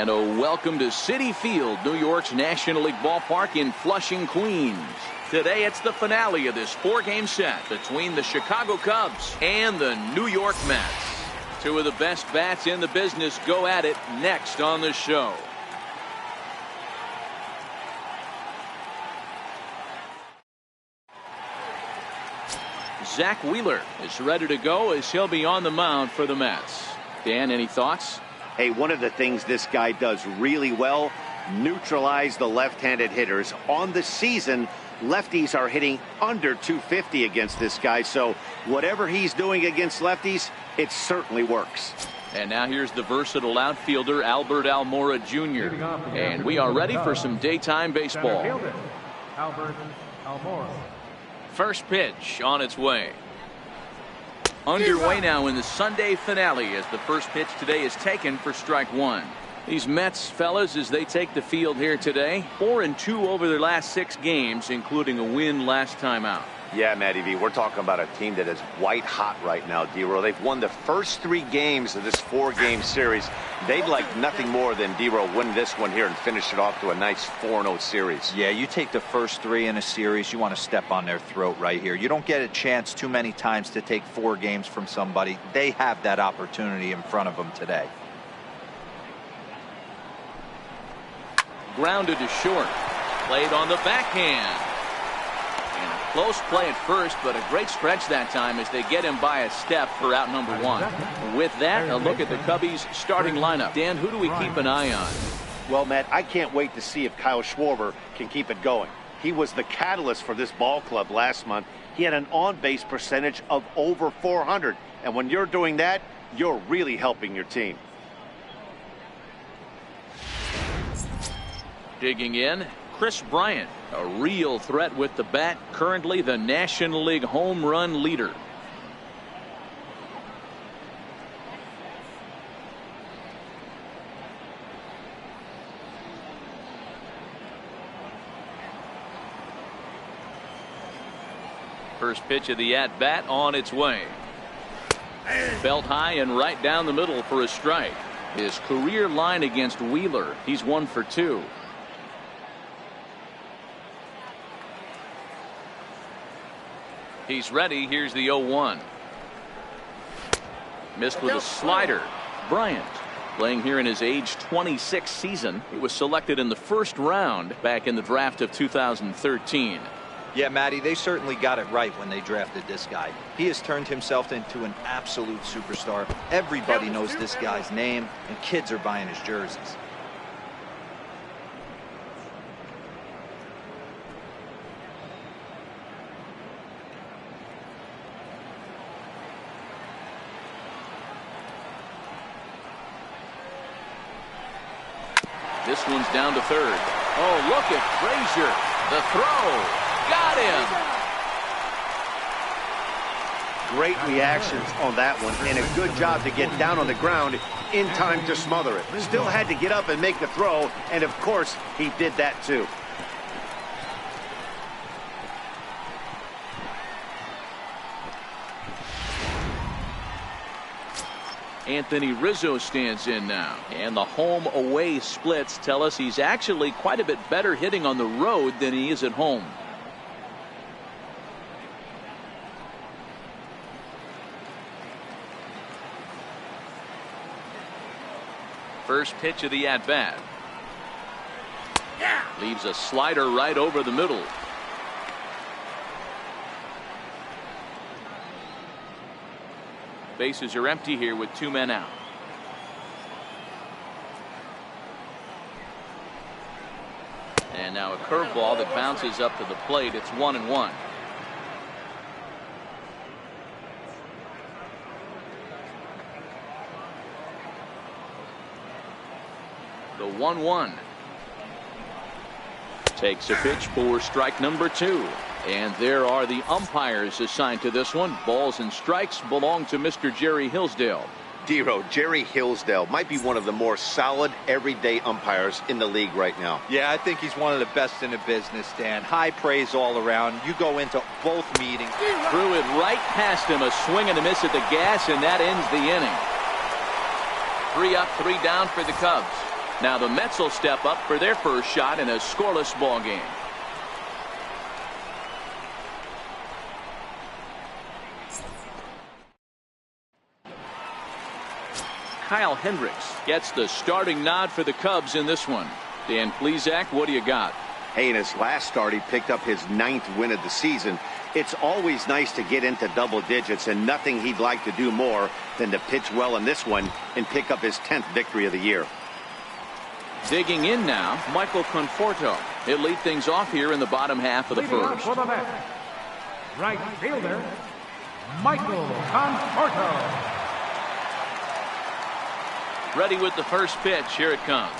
And a welcome to Citi Field, New York's National League ballpark in Flushing, Queens. Today it's the finale of this four-game set between the Chicago Cubs and the New York Mets. Two of the best bats in the business go at it next on the show. Zach Wheeler is ready to go as he'll be on the mound for the Mets. Dan, any thoughts? Hey, one of the things this guy does really well, neutralize the left-handed hitters. On the season, lefties are hitting under 250 against this guy, so whatever he's doing against lefties, it certainly works. And now here's the versatile outfielder Albert Almora Jr. And we are ready for some daytime baseball. Albert Almora. First pitch on its way. Underway now in the Sunday finale as the first pitch today is taken for strike one. These Mets, fellas, as they take the field here today, 4-2 over their last 6 games, including a win last time out. Yeah, Matty V, we're talking about a team that is white hot right now, D-Row. They've won the first 3 games of this 4-game series. They'd like nothing more than, D-Row, win this one here and finish it off to a nice 4-0 series. Yeah, you take the first 3 in a series, you want to step on their throat right here. You don't get a chance too many times to take 4 games from somebody. They have that opportunity in front of them today. Grounded to short. Played on the backhand. And a close play at first, but a great stretch that time as they get him by a step for out number 1. With that, a look at the Cubbies' starting lineup. Dan, who do we keep an eye on? Well, Matt, I can't wait to see if Kyle Schwarber can keep it going. He was the catalyst for this ball club last month. He had an on-base percentage of over 400. And when you're doing that, you're really helping your team. Digging in, Chris Bryant, a real threat with the bat, currently the National League home run leader. First pitch of the at-bat on its way. Belt high and right down the middle for a strike. His career line against Wheeler, he's 1 for 2. He's ready. Here's the 0-1. Missed with a slider. Bryant playing here in his age 26 season. He was selected in the first round back in the draft of 2013. Yeah, Matty, they certainly got it right when they drafted this guy. He has turned himself into an absolute superstar. Everybody knows this guy's name, and kids are buying his jerseys. This one's down to third. Oh, look at Frazier. The throw. Got him. Great reactions on that one, and a good job to get down on the ground in time to smother it. Still had to get up and make the throw, and of course, he did that too. Anthony Rizzo stands in now, and the home-away splits tell us he's actually quite a bit better hitting on the road than he is at home. First pitch of the at-bat. Leaves a slider right over the middle. Bases are empty here with 2 men out. And now a curveball that bounces up to the plate. It's 1-1. The 1-1. Takes a pitch for strike number 2. And there are the umpires assigned to this one. Balls and strikes belong to Mr. Jerry Hillsdale. D-Row, Jerry Hillsdale might be one of the more solid everyday umpires in the league right now. Yeah, I think he's one of the best in the business, Dan. High praise all around. You go into both meetings. Threw it right past him. A swing and a miss at the gas, and that ends the inning. 3 up, 3 down for the Cubs. Now the Mets will step up for their first shot in a scoreless ball game. Kyle Hendricks gets the starting nod for the Cubs in this one. Dan Plesac, what do you got? Hey, in his last start, he picked up his 9th win of the season. It's always nice to get into double digits, and nothing he'd like to do more than to pitch well in this one and pick up his 10th victory of the year. Digging in now, Michael Conforto. He'll lead things off here in the bottom half of the first. For the Mets, right fielder, Michael Conforto. Ready with the first pitch. Here it comes.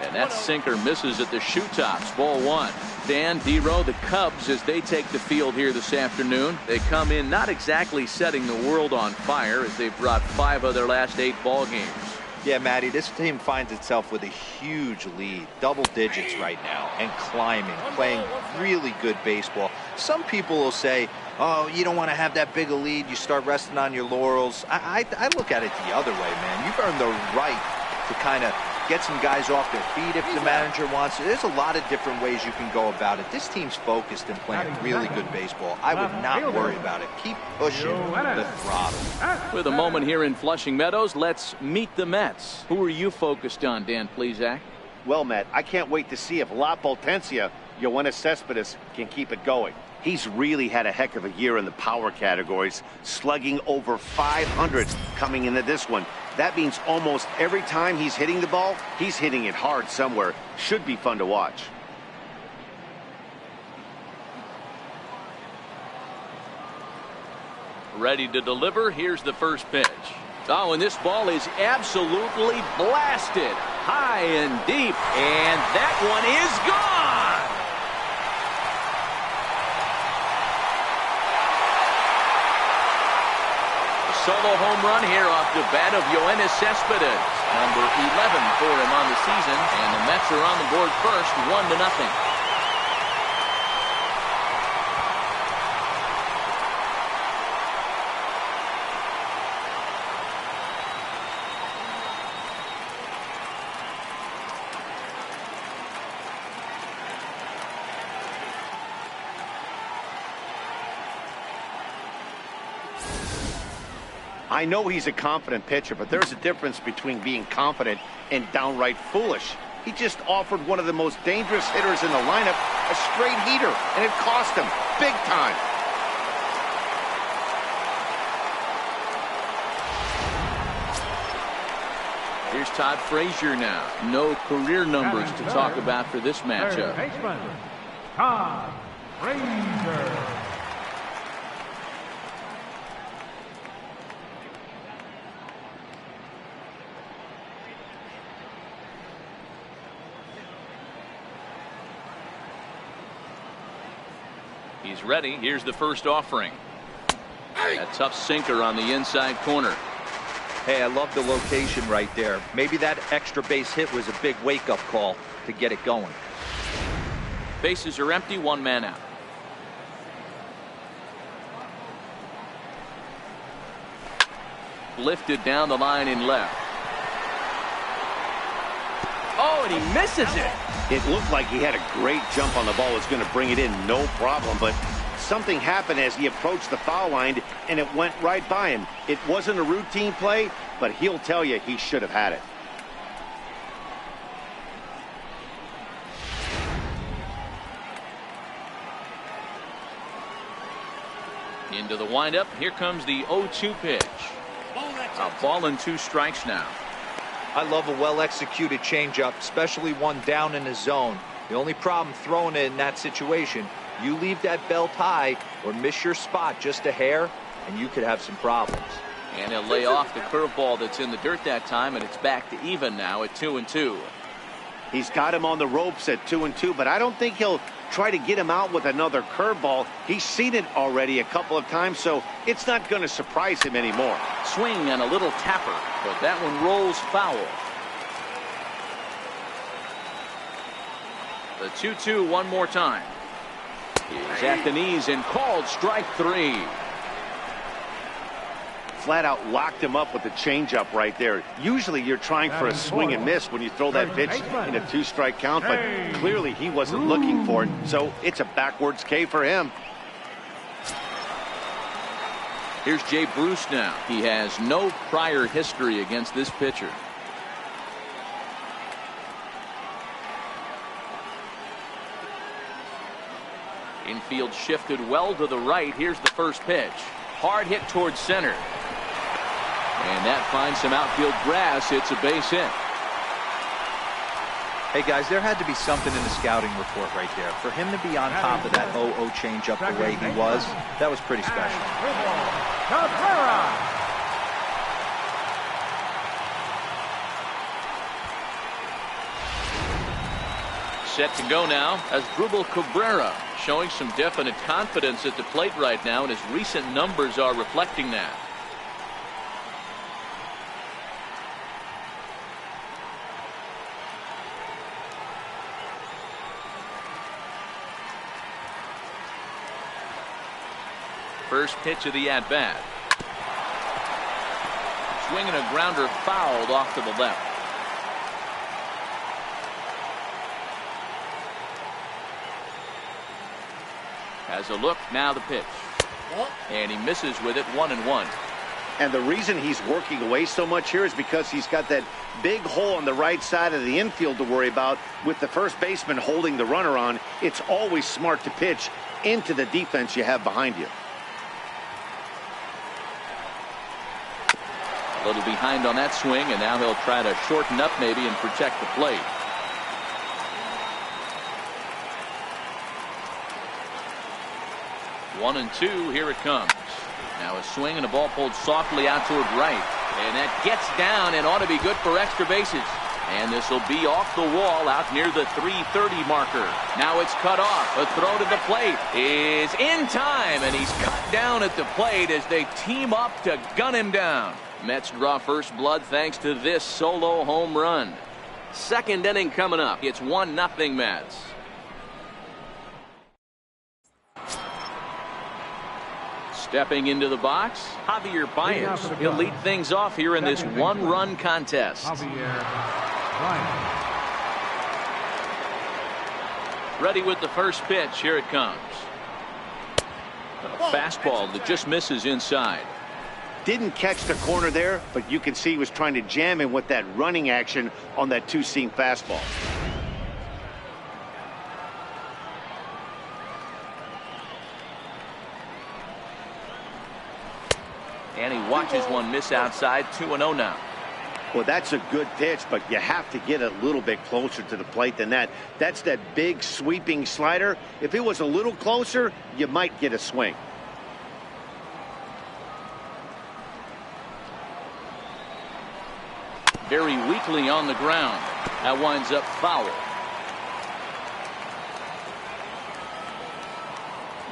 And that sinker misses at the shoe tops. Ball 1. Dan, D-Row, the Cubs, as they take the field here this afternoon, they come in not exactly setting the world on fire as they've brought 5 of their last 8 ball games. Yeah, Matty, this team finds itself with a huge lead, double digits right now, and climbing, playing really good baseball. Some people will say, oh, you don't want to have that big a lead, you start resting on your laurels. I look at it the other way, man. You've earned the right to kind of get some guys off their feet if the manager wants to. There's a lot of different ways you can go about it. This team's focused and playing really good baseball. I would not worry about it. Keep pushing the throttle. With a moment here in Flushing Meadows, let's meet the Mets. Who are you focused on, Dan Plesac? Well, Matt, I can't wait to see if La Potencia, Yoenis Cespedes, can keep it going. He's really had a heck of a year in the power categories, slugging over 500 coming into this one. That means almost every time he's hitting the ball, he's hitting it hard somewhere. Should be fun to watch. Ready to deliver. Here's the first pitch. Oh, and this ball is absolutely blasted high and deep, and that one is gone. Solo home run here off the bat of Yoenis Cespedes. Number 11 for him on the season, and the Mets are on the board first, 1-0. I know he's a confident pitcher, but there's a difference between being confident and downright foolish. He just offered one of the most dangerous hitters in the lineup a straight heater, and it cost him big time. Here's Todd Frazier now. No career numbers to talk about for this matchup. Third baseman, Todd Frazier. He's ready. Here's the first offering. A tough sinker on the inside corner. Hey, I love the location right there. Maybe that extra base hit was a big wake-up call to get it going. Bases are empty, 1 man out. Lifted down the line in left. Oh, and he misses it. It looked like he had a great jump on the ball. Was going to bring it in, no problem. But something happened as he approached the foul line, and it went right by him. It wasn't a routine play, but he'll tell you he should have had it. Into the windup. Here comes the 0-2 pitch. A ball and 2 strikes now. I love a well-executed changeup, especially one down in the zone. The only problem throwing it in that situation, you leave that belt high or miss your spot just a hair, and you could have some problems. And he'll lay off the curveball that's in the dirt that time, and it's back to even now at 2-2. He's got him on the ropes at 2-2, but I don't think he'll try to get him out with another curveball. He's seen it already a couple of times, so it's not going to surprise him anymore. Swing and a little tapper, but that one rolls foul. The 2-2 one more time. He's at the knees and called strike 3. flat out locked him up with the changeup right there. Usually you're trying for a swing and miss when you throw that pitch in a 2-strike count, but clearly he wasn't looking for it, so it's a backwards K for him. Here's Jay Bruce now. He has no prior history against this pitcher. Infield shifted well to the right. Here's the first pitch. Hard hit towards center. And that finds some outfield grass. It's a base hit. Hey guys, there had to be something in the scouting report right there. For him to be on top of that 0-0 changeup the way he was, that was pretty special. Set to go now as Asdrubal Cabrera, showing some definite confidence at the plate right now, and his recent numbers are reflecting that. First pitch of the at-bat. Swinging a grounder fouled off to the left. Has a look, now the pitch. And he misses with it, 1-1. And the reason he's working away so much here is because he's got that big hole on the right side of the infield to worry about. With the first baseman holding the runner on, it's always smart to pitch into the defense you have behind you. A little behind on that swing, and now he'll try to shorten up maybe and protect the plate. One and two, here it comes. Now a swing and a ball pulled softly out toward right. And that gets down and ought to be good for extra bases. And this will be off the wall out near the 330 marker. Now it's cut off. A throw to the plate is in time, and he's cut down at the plate as they team up to gun him down. Mets draw first blood thanks to this solo home run. Second inning coming up. It's 1-0 Mets. Stepping into the box, Javier Baez. He'll lead things off here in this one-run contest. Ready with the first pitch. Here it comes. A fastball that just misses inside. Didn't catch the corner there, but you can see he was trying to jam him with that running action on that two-seam fastball. And he watches one miss outside. 2-0 now. Well, that's a good pitch, but you have to get a little bit closer to the plate than that. That's that big sweeping slider. If it was a little closer, you might get a swing. Very weakly on the ground. That winds up foul.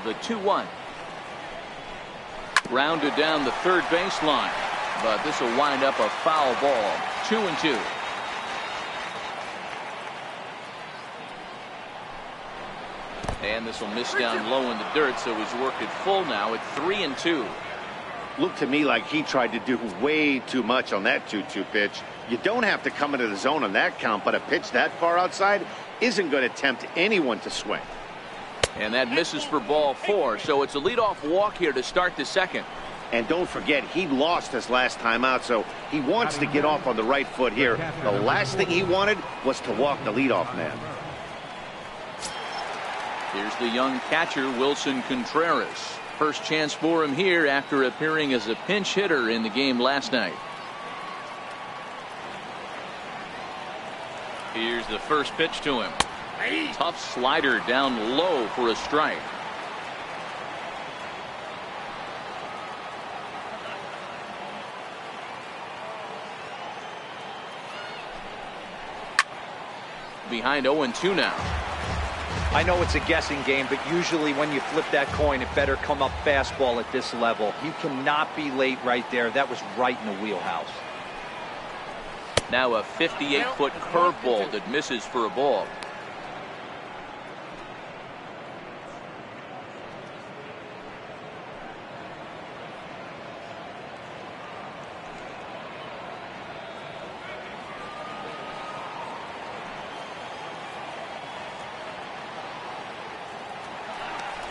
The 2-1. Rounded down the third baseline, but this will wind up a foul ball. 2-2. And this will miss down low in the dirt, so he's worked it full now at 3-2. Looked to me like he tried to do way too much on that 2-2 pitch. You don't have to come into the zone on that count, but a pitch that far outside isn't going to tempt anyone to swing. And that misses for ball 4, so it's a leadoff walk here to start the second. And don't forget, he lost his last time out, so he wants to get off on the right foot here. The last thing he wanted was to walk the leadoff man. Here's the young catcher, Wilson Contreras. First chance for him here after appearing as a pinch hitter in the game last night. Here's the first pitch to him. Tough slider down low for a strike. Behind 0-2 now. I know it's a guessing game, but usually when you flip that coin, it better come up fastball at this level. You cannot be late right there. That was right in the wheelhouse. Now a 58-foot curveball that misses for a ball.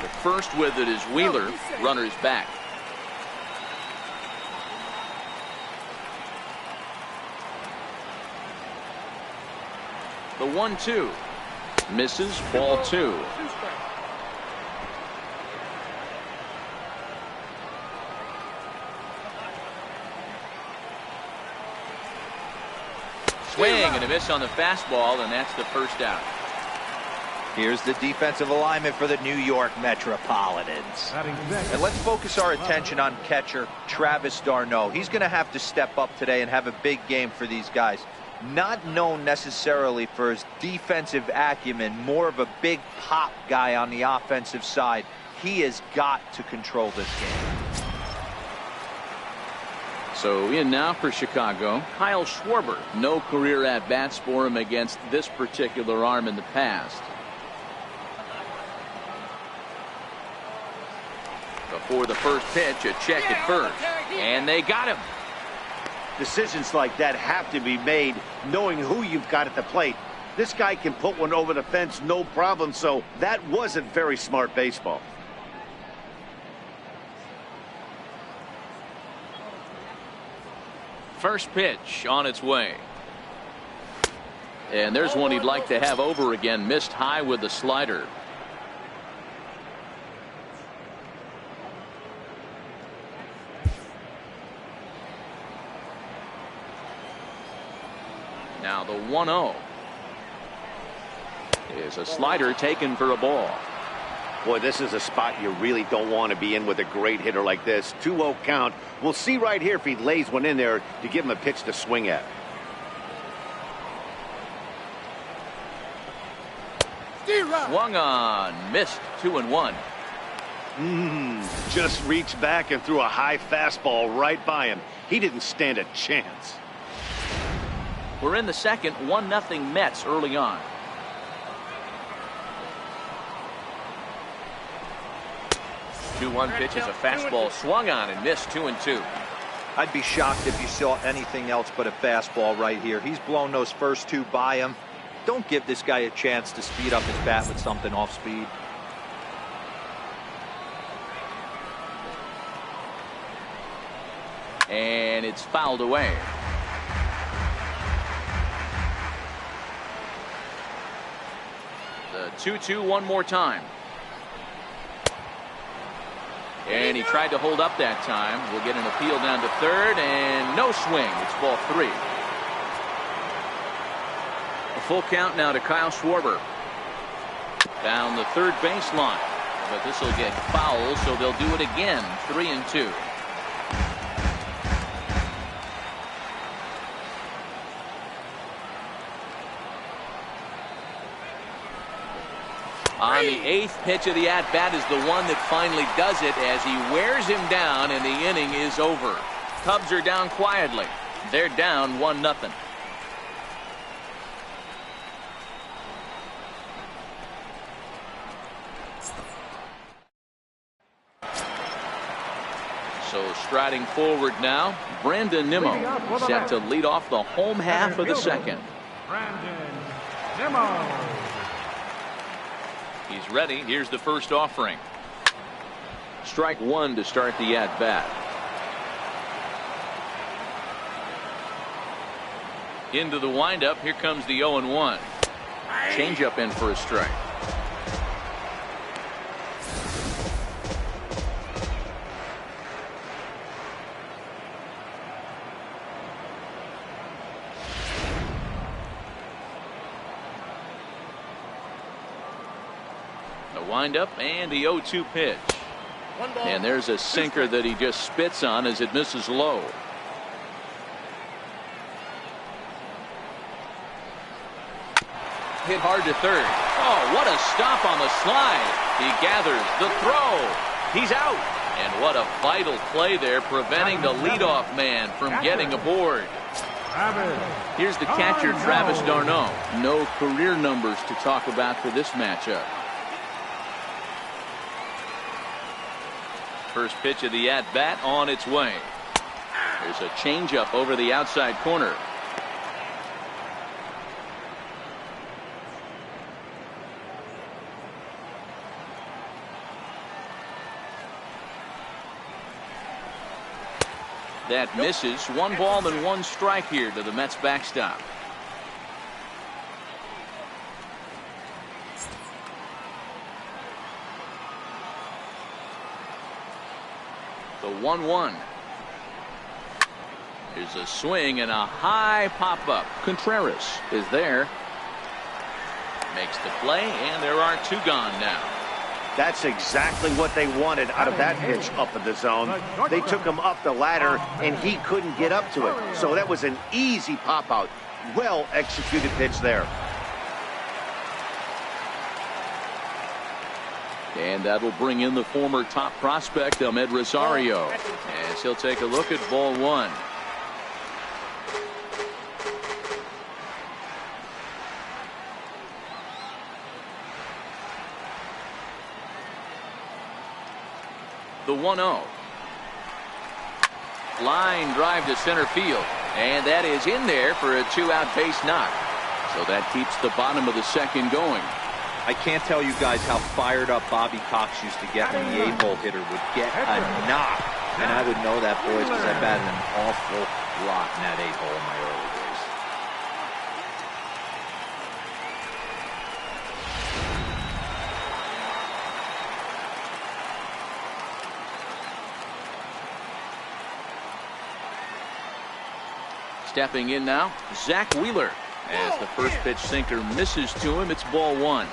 The first with it is Wheeler. Runners back. The 1-2. Misses. Ball 2. Swing and a miss on the fastball, and that's the first out. Here's the defensive alignment for the New York Metropolitans. And let's focus our attention on catcher Travis d'Arnaud. He's going to have to step up today and have a big game for these guys. Not known necessarily for his defensive acumen, more of a big pop guy on the offensive side. He has got to control this game. So in now for Chicago, Kyle Schwarber. No career at-bats for him against this particular arm in the past. Before the first pitch, a check at first. And they got him. Decisions like that have to be made knowing who you've got at the plate. This guy can put one over the fence no problem, so that wasn't very smart baseball. First pitch on its way. And there's one he'd like to have over again. Missed high with the slider. Now the 1-0 is a slider taken for a ball. Boy, this is a spot you really don't want to be in with a great hitter like this. 2-0 count. We'll see right here if he lays one in there to give him a pitch to swing at. Swung on, missed. 2-1. Just reached back and threw a high fastball right by him. He didn't stand a chance. We're in the second. 1-0 Mets early on. Two-one pitch is a fastball swung on and missed. 2-2. I'd be shocked if you saw anything else but a fastball right here. He's blown those first two by him. Don't give this guy a chance to speed up his bat with something off speed. And it's fouled away. The 2-2 one more time. And he tried to hold up that time. We'll get an appeal down to third, and no swing. It's ball 3. A full count now to Kyle Schwarber. Down the third baseline. But this will get foul, so they'll do it again. 3-2. On the 8th pitch of the at-bat is the one that finally does it as he wears him down and the inning is over. Cubs are down quietly. They're down 1-0. So striding forward now, Brandon Nimmo set to lead off the home half of the second. Brandon Nimmo. He's ready. Here's the first offering. Strike one to start the at-bat. Into the windup. Here comes the 0-1. Changeup in for a strike. Windup and the 0-2 pitch. And there's a sinker that he just spits on as it misses low. Hit hard to third. Oh, what a stop on the slide. He gathers the throw. He's out. And what a vital play there, preventing the leadoff man from getting aboard. Here's the catcher, Travis d'Arnaud. No career numbers to talk about for this matchup. First pitch of the at-bat on its way. There's a changeup over the outside corner. That misses. 1 ball and 1 strike here to the Mets backstop. The 1-1. Here's a swing and a high pop-up. Contreras is there. Makes the play, and there are 2 gone now. That's exactly what they wanted out of that pitch up in the zone. They took him up the ladder, and he couldn't get up to it. So that was an easy pop-out. Well-executed pitch there. And that'll bring in the former top prospect, Ahmed Rosario. As he'll take a look at ball 1. The 1-0. Line drive to center field. And that is in there for a 2-out base knock. So that keeps the bottom of the second going. I can't tell you guys how fired up Bobby Cox used to get when the 8-hole hitter would get a knock. And I would know that, boys, because I batted an awful lot in that 8-hole in my early days. Stepping in now, Zach Wheeler. As the first pitch sinker misses to him, it's ball 1.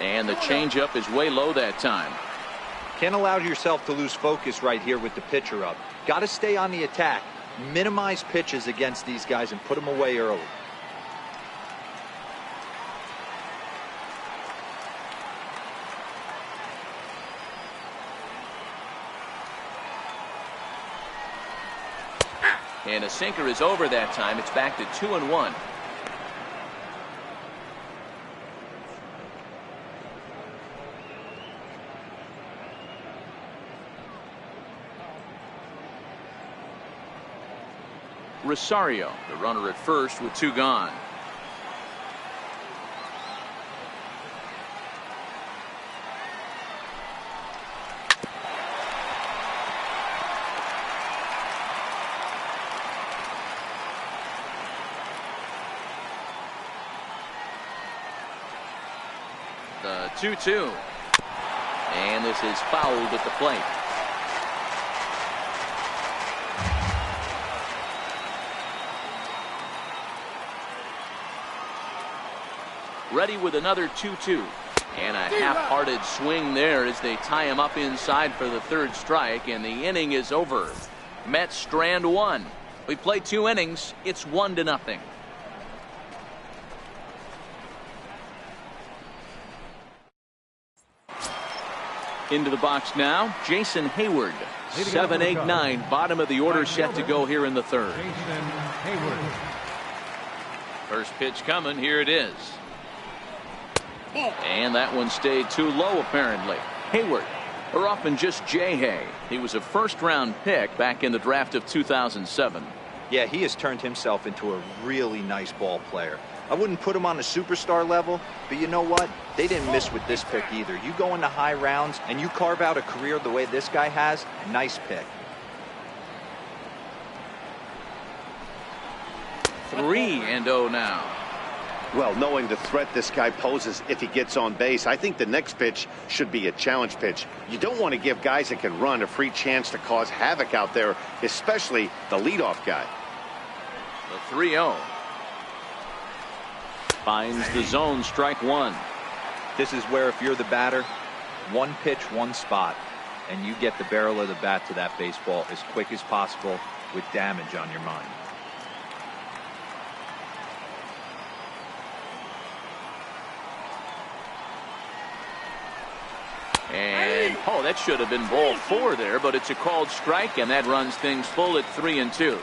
And the changeup is way low that time. Can't allow yourself to lose focus right here with the pitcher up. Got to stay on the attack. Minimize pitches against these guys and put them away early. And a sinker is over that time. It's back to 2-1. Rosario, the runner at first with 2 gone. The 2-2. And this is fouled at the plate. Ready with another 2-2. And a half-hearted swing there as they tie him up inside for the 3rd strike, and the inning is over. Mets strand 1. We play 2 innings. It's 1-0. Into the box now, Jason Hayward. 7, 8, 9, bottom of the order set to go here in the 3rd. Jason Hayward. First pitch coming. Here it is. And that one stayed too low, apparently. Hayward, or often just J-Hay. He was a 1st-round pick back in the draft of 2007. Yeah, he has turned himself into a really nice ball player. I wouldn't put him on a superstar level, but you know what? They didn't miss with this pick either. You go into high rounds and you carve out a career the way this guy has, nice pick. 3-0 now. Well, knowing the threat this guy poses if he gets on base, I think the next pitch should be a challenge pitch. You don't want to give guys that can run a free chance to cause havoc out there, especially the leadoff guy. The 3-0. Finds the zone, strike 1. This is where if you're the batter, 1 pitch, 1 spot, and you get the barrel of the bat to that baseball as quick as possible with damage on your mind. And, oh, that should have been ball 4 there, but it's a called strike, and that runs things full at 3-2.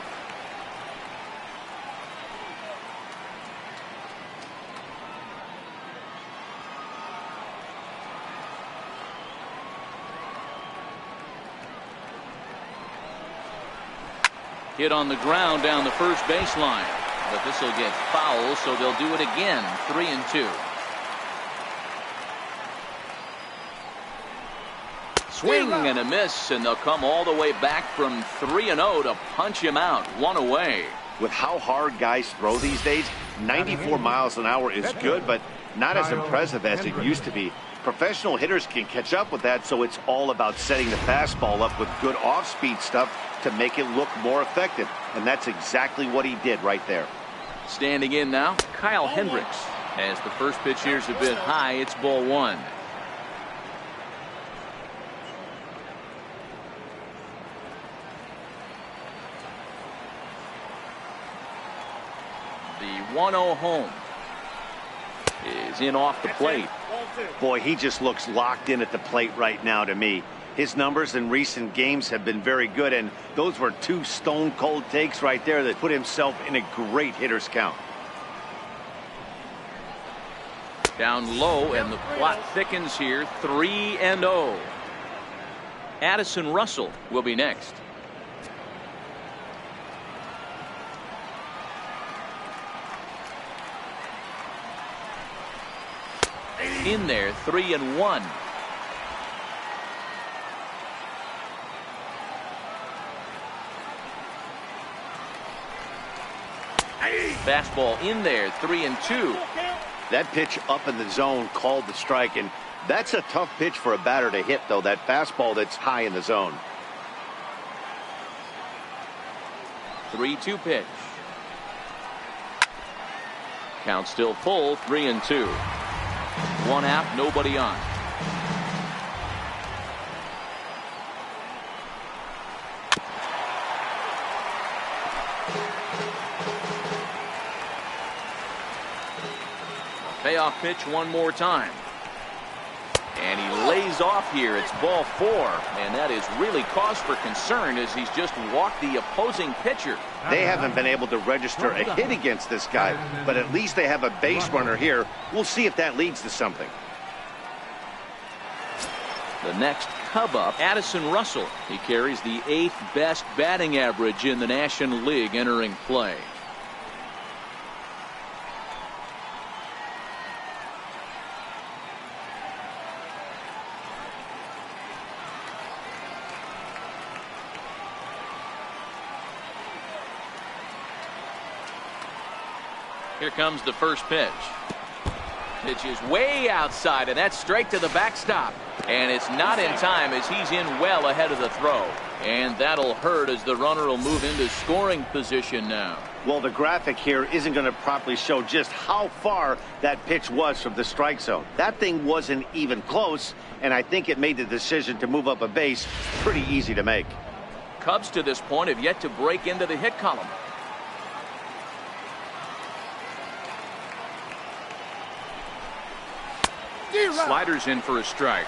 Hit on the ground down the first baseline. But this will get foul, so they'll do it again. 3-2. Swing and a miss, and they'll come all the way back from 3-0 to punch him out. One away. With how hard guys throw these days, 94 miles an hour is good, but not as impressive as it used to be. Professional hitters can catch up with that, so it's all about setting the fastball up with good off-speed stuff to make it look more effective. And that's exactly what he did right there. Standing in now, Kyle Hendricks. As the first pitch here's a bit high, it's ball one. The 1-0 home is in off the plate. Boy, he just looks locked in at the plate right now to me. His numbers in recent games have been very good, and those were two stone-cold takes right there that put himself in a great hitter's count. Down low, and the plot thickens here. 3-0. Addison Russell will be next. In there, 3-1. Fastball in there, 3-2. That pitch up in the zone called the strike, and that's a tough pitch for a batter to hit, though, that fastball that's high in the zone. 3-2 pitch. Count still full, 3-2. One out, nobody on. Payoff pitch one more time. And he lays off here. It's ball four. And that is really cause for concern as he's just walked the opposing pitcher. They haven't been able to register a hit against this guy, but at least they have a base runner here. We'll see if that leads to something. The next Cub up, Addison Russell. He carries the 8th best batting average in the National League entering play. Here comes the first pitch. Pitch is way outside, and that's straight to the backstop. And it's not in time as he's in well ahead of the throw. And that'll hurt as the runner will move into scoring position now. Well, the graphic here isn't going to properly show just how far that pitch was from the strike zone. That thing wasn't even close, and I think it made the decision to move up a base pretty easy to make. Cubs to this point have yet to break into the hit column. Sliders in for a strike.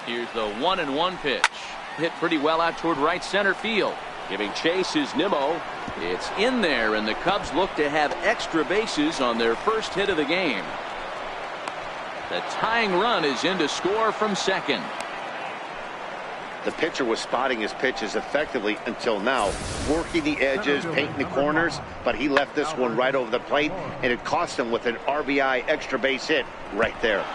Here's the 1-1 pitch. Hit pretty well out toward right center field. Giving chase is Nimmo. It's in there, and the Cubs look to have extra bases on their first hit of the game. The tying run is in to score from second. The pitcher was spotting his pitches effectively until now, working the edges, painting the corners, but he left this one right over the plate, and it cost him with an RBI extra base hit right there.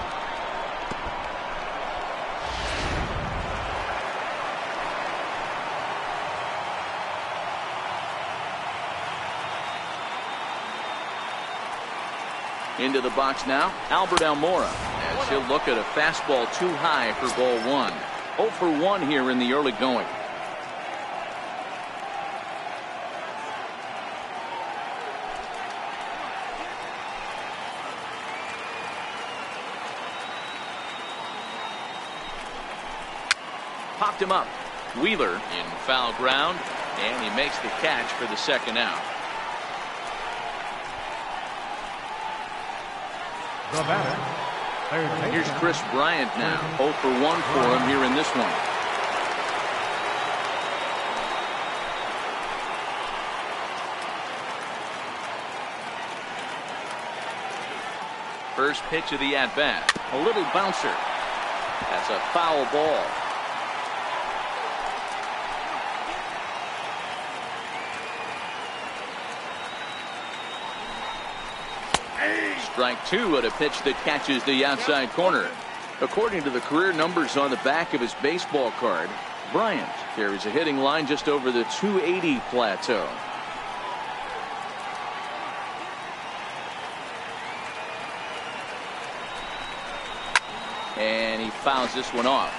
Into the box now, Albert Almora, as he'll look at a fastball too high for ball one. 0 for 1 here in the early going. Popped him up. Wheeler in foul ground, and he makes the catch for the second out. The batter, Here's Chris Bryant now. 0 for 1 for him here in this one. First pitch of the at-bat. A little bouncer. That's a foul ball. Strike two at a pitch that catches the outside corner. According to the career numbers on the back of his baseball card, Bryant carries a hitting line just over the 280 plateau. And he fouls this one off.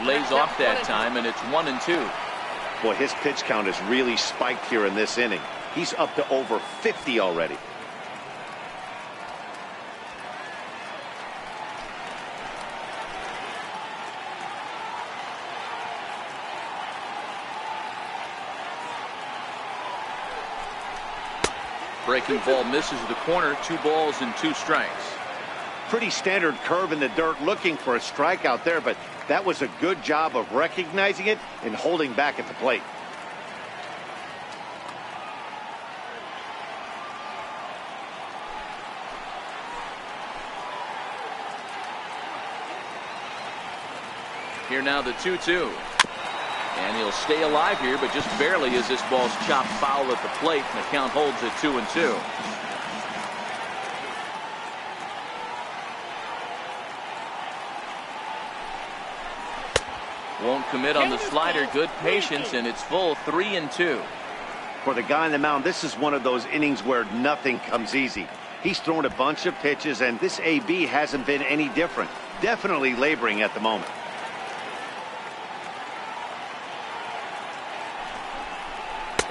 Lays off that time, and it's 1-2. Boy, his pitch count has really spiked here in this inning. He's up to over 50 already. Breaking ball misses the corner. 2 balls and 2 strikes. Pretty standard curve in the dirt, looking for a strikeout there, but that was a good job of recognizing it and holding back at the plate. Here now the 2-2. And he'll stay alive here, but just barely as this ball's chopped foul at the plate, and the count holds at 2-2. Won't commit on the slider. Good patience, and it's full 3-2. For the guy on the mound, this is one of those innings where nothing comes easy. He's thrown a bunch of pitches, and this AB hasn't been any different. Definitely laboring at the moment.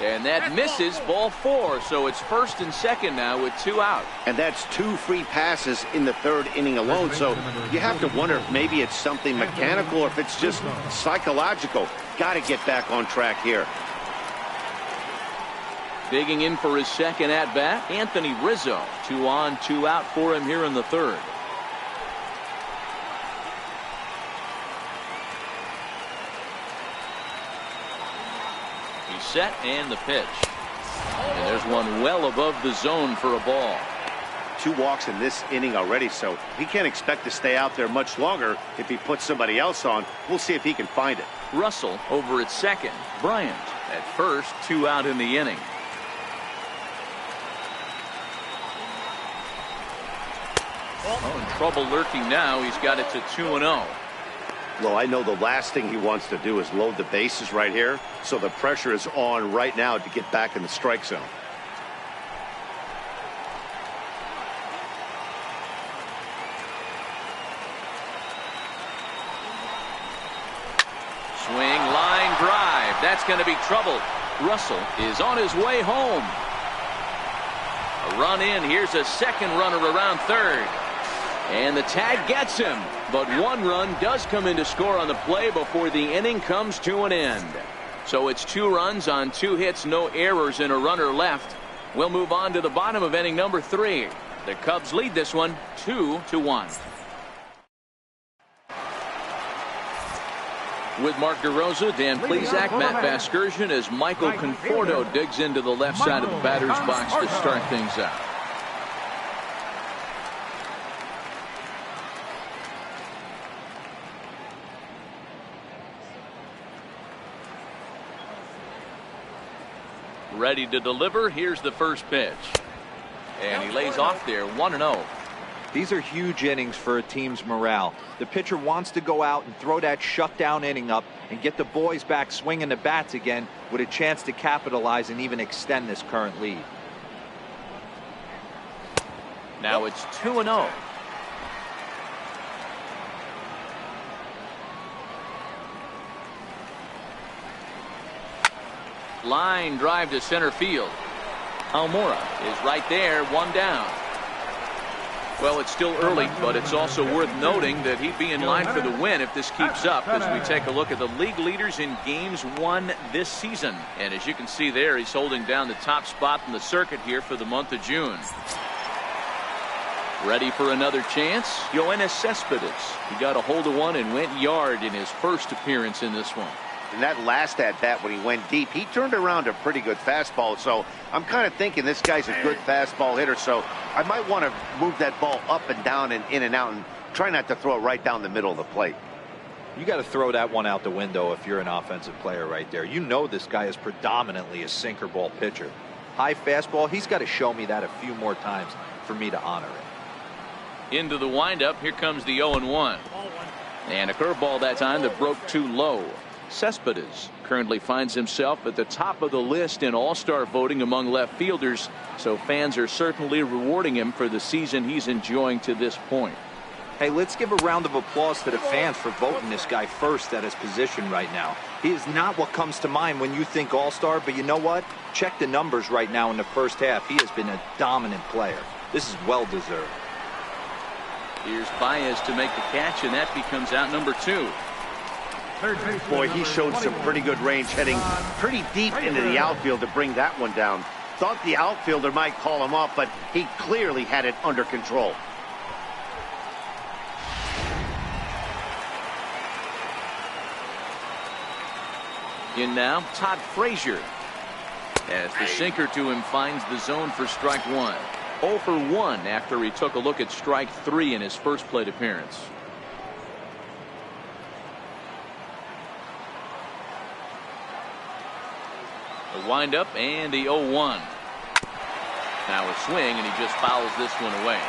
And that misses, ball 4. So it's first and second now with 2 out. And that's 2 free passes in the 3rd inning alone. So you have to wonder if maybe it's something mechanical or if it's just psychological. Got to get back on track here. Digging in for his second at bat, Anthony Rizzo. 2 on, 2 out for him here in the 3rd. Set and the pitch. And there's one well above the zone for a ball. 2 walks in this inning already, so he can't expect to stay out there much longer if he puts somebody else on. We'll see if he can find it. Russell over at second. Bryant at first. 2 out in the inning. Oh, in trouble lurking now. He's got it to 2-0. Well, I know the last thing he wants to do is load the bases right here, so the pressure is on right now to get back in the strike zone. Swing, line drive. That's going to be trouble. Russell is on his way home. A run in. Here's a second runner around third. And the tag gets him. But 1 run does come in to score on the play before the inning comes to an end. So it's 2 runs on 2 hits, no errors, and a runner left. We'll move on to the bottom of inning number 3. The Cubs lead this one 2-1. With Mark DeRosa, Dan Plesac, Matt Vasgersian as Michael Conforto digs into the left side of the batter's box to start things out. Ready to deliver. Here's the first pitch. And he lays off there 1-0. These are huge innings for a team's morale. The pitcher wants to go out and throw that shutdown inning up and get the boys back swinging the bats again with a chance to capitalize and even extend this current lead. Now it's 2-0. Line drive to center field. Almora is right there, 1 down. Well, it's still early, but it's also worth noting that he'd be in line for the win if this keeps up as we take a look at the league leaders in games won this season. And as you can see there, he's holding down the top spot in the circuit here for the month of June. Ready for another chance? Yoenis Cespedes. He got a hold of one and went yard in his first appearance in this one. And that last at-bat when he went deep, he turned around a pretty good fastball. So I'm kind of thinking this guy's a good fastball hitter. So I might want to move that ball up and down and in and out and try not to throw it right down the middle of the plate. You got to throw that one out the window if you're an offensive player right there. You know this guy is predominantly a sinker ball pitcher. High fastball, he's got to show me that a few more times for me to honor it. Into the windup, here comes the 0-1. And a curveball that time that broke too low. Cespedes currently finds himself at the top of the list in all-star voting among left fielders, so fans are certainly rewarding him for the season he's enjoying to this point. Hey, let's give a round of applause to the fans for voting this guy first at his position right now. He is not what comes to mind when you think all-star, but you know what? Check the numbers right now in the first half. He has been a dominant player. This is well-deserved. Here's Baez to make the catch, and that becomes out number 2. Boy, he showed some pretty good range heading pretty deep into the outfield to bring that one down. Thought the outfielder might call him off, but he clearly had it under control. In now, Todd Frazier. As the sinker to him finds the zone for strike 1. 0 for 1 after he took a look at strike 3 in his first plate appearance. The windup and the 0-1. Now a swing, and he just fouls this one away.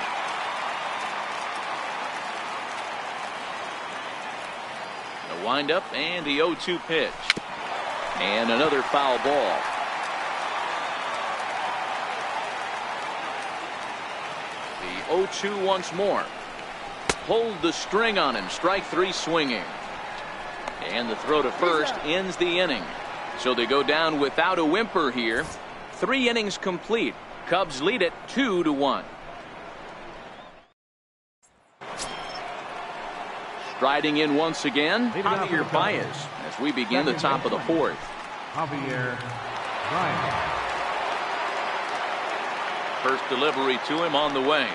The windup and the 0-2 pitch. And another foul ball. The 0-2 once more. Hold the string on him. Strike 3 swinging. And the throw to first ends the inning. So they go down without a whimper here. 3 innings complete. Cubs lead it 2-1. Striding in once again, Javier Baez as we begin the top of the 4th. Javier Baez. First delivery to him on the way.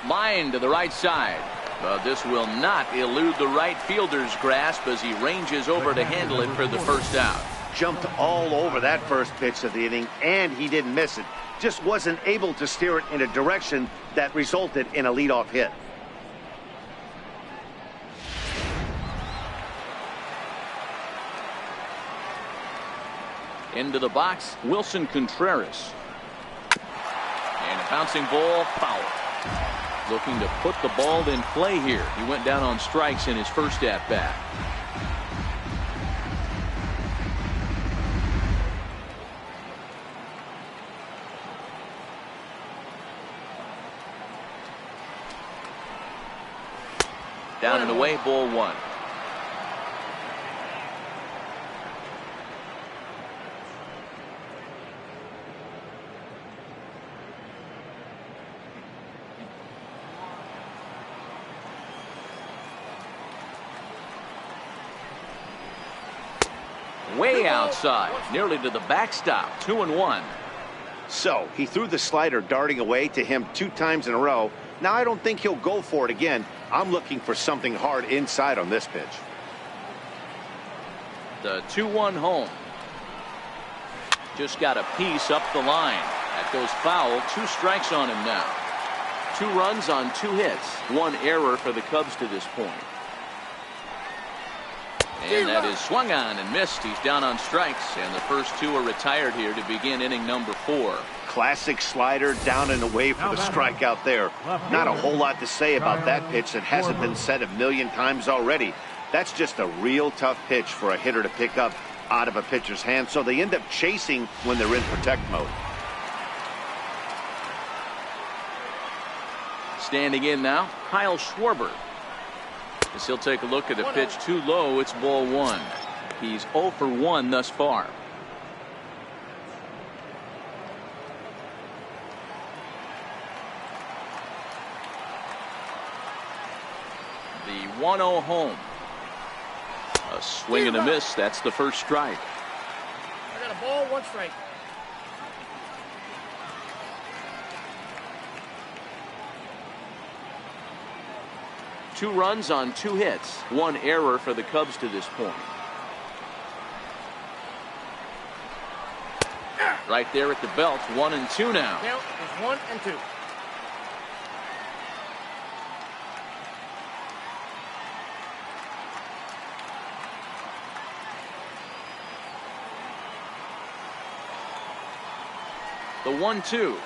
Line to the right side. But this will not elude the right fielder's grasp as he ranges over to handle it for the first out. Jumped all over that first pitch of the inning, and he didn't miss it. Just wasn't able to steer it in a direction that resulted in a leadoff hit. Into the box, Wilson Contreras. And a bouncing ball, foul. Looking to put the ball in play here. He went down on strikes in his first at-bat. Down and away, ball 1. Way outside, nearly to the backstop. 2-1. So he threw the slider darting away to him 2 times in a row. Now I don't think he'll go for it again. I'm looking for something hard inside on this pitch. The 2-1 home. Just got a piece up the line. That goes foul. 2 strikes on him now. 2 runs on 2 hits. 1 error for the Cubs to this point. And that is swung on and missed. He's down on strikes, and the first 2 are retired here to begin inning number 4. Classic slider down and away for the strikeout there. Not a whole lot to say about that pitch that hasn't been said a million times already. That's just a real tough pitch for a hitter to pick up out of a pitcher's hand, so they end up chasing when they're in protect mode. Standing in now, Kyle Schwarber. As he'll take a look at a pitch too low, it's ball 1. He's 0 for 1 thus far. The 1-0 home. A swing and a miss. That's the first strike. I got a ball, 1 strike. 2 runs on 2 hits. 1 error for the Cubs to this point. Right there at the belt. 1-2 now. Count is 1-2. The 1-2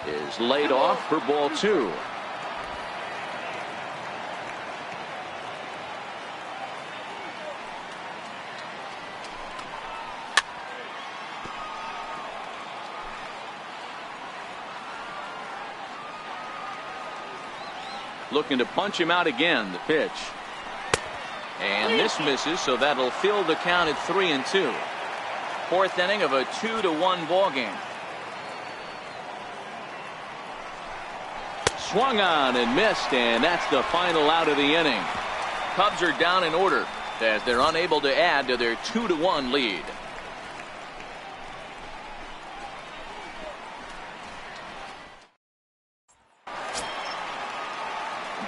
is laid off for ball 2. Looking to punch him out again. The pitch. And this misses, so that'll fill the count at 3-2. 4th inning of a 2-1 ball game. Swung on and missed, and that's the final out of the inning. Cubs are down in order as they're unable to add to their 2-1 lead.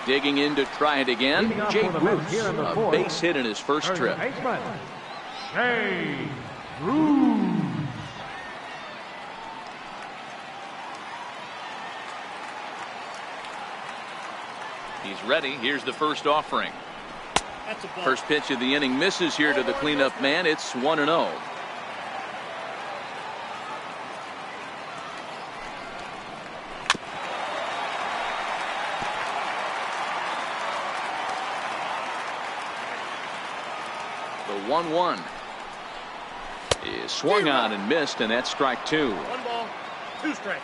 Digging in to try it again, Jay Bruce, a base hit in his first trip. Jay Bruce. He's ready. Here's the first offering. That's a ball. First pitch of the inning misses here to the cleanup man. It's 1-0. The 1-1 is swung on and missed, and that's strike 2. 1 ball, 2 strikes.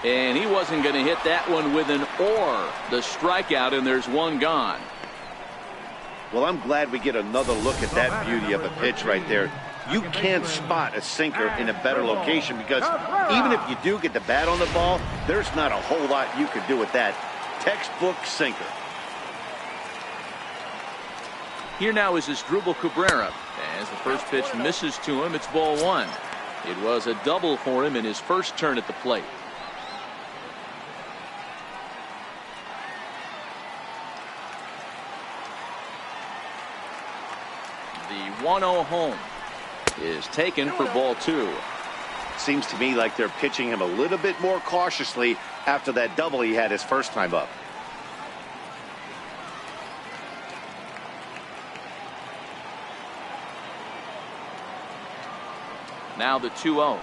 And he wasn't going to hit that one with an or. The strikeout, and there's 1 gone. Well, I'm glad we get another look at that beauty of a pitch right there. You can't spot a sinker in a better location because even if you do get the bat on the ball, there's not a whole lot you can do with that. Textbook sinker. Here now is Asdrubal Cabrera. As the first pitch misses to him, it's ball 1. It was a double for him in his first turn at the plate. The 1-0 home is taken for ball 2. Seems to me like they're pitching him a little bit more cautiously after that double he had his first time up. Now the 2-0.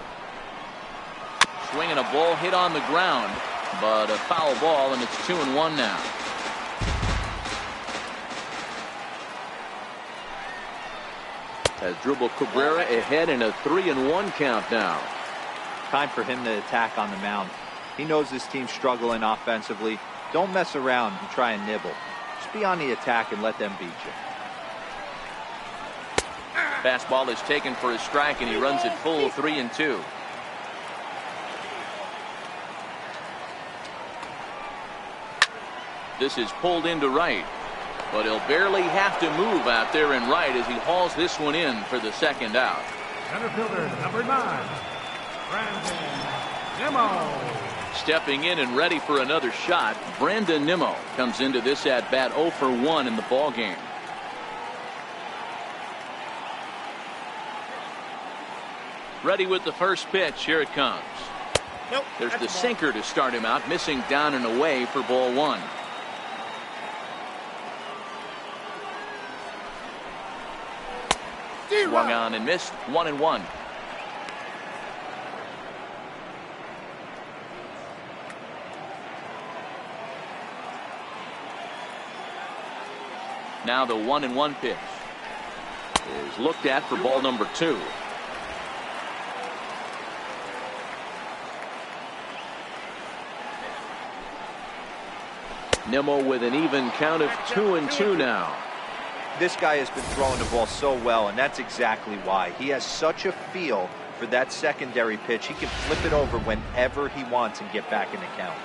Swinging a ball hit on the ground, but a foul ball, and it's 2-1 now. Asdrubal Cabrera ahead in a 3-1 count now. Time for him to attack on the mound. He knows this team's struggling offensively. Don't mess around and try and nibble. Just be on the attack and let them beat you. Fastball is taken for a strike, and he runs it full 3-2. This is pulled into right, but he'll barely have to move out there in right as he hauls this one in for the second out. Center fielder, number 9, Brandon Nimmo. Stepping in and ready for another shot, Brandon Nimmo comes into this at bat 0 for 1 in the ball game. Ready with the first pitch. Here it comes. Nope, There's the sinker to start him out, missing down and away for ball 1. Swung on and missed. 1-1. Now the 1-1 pitch is looked at for ball number 2. Nimmo with an even count of 2-2 now. This guy has been throwing the ball so well, and that's exactly why. He has such a feel for that secondary pitch. He can flip it over whenever he wants and get back in the count.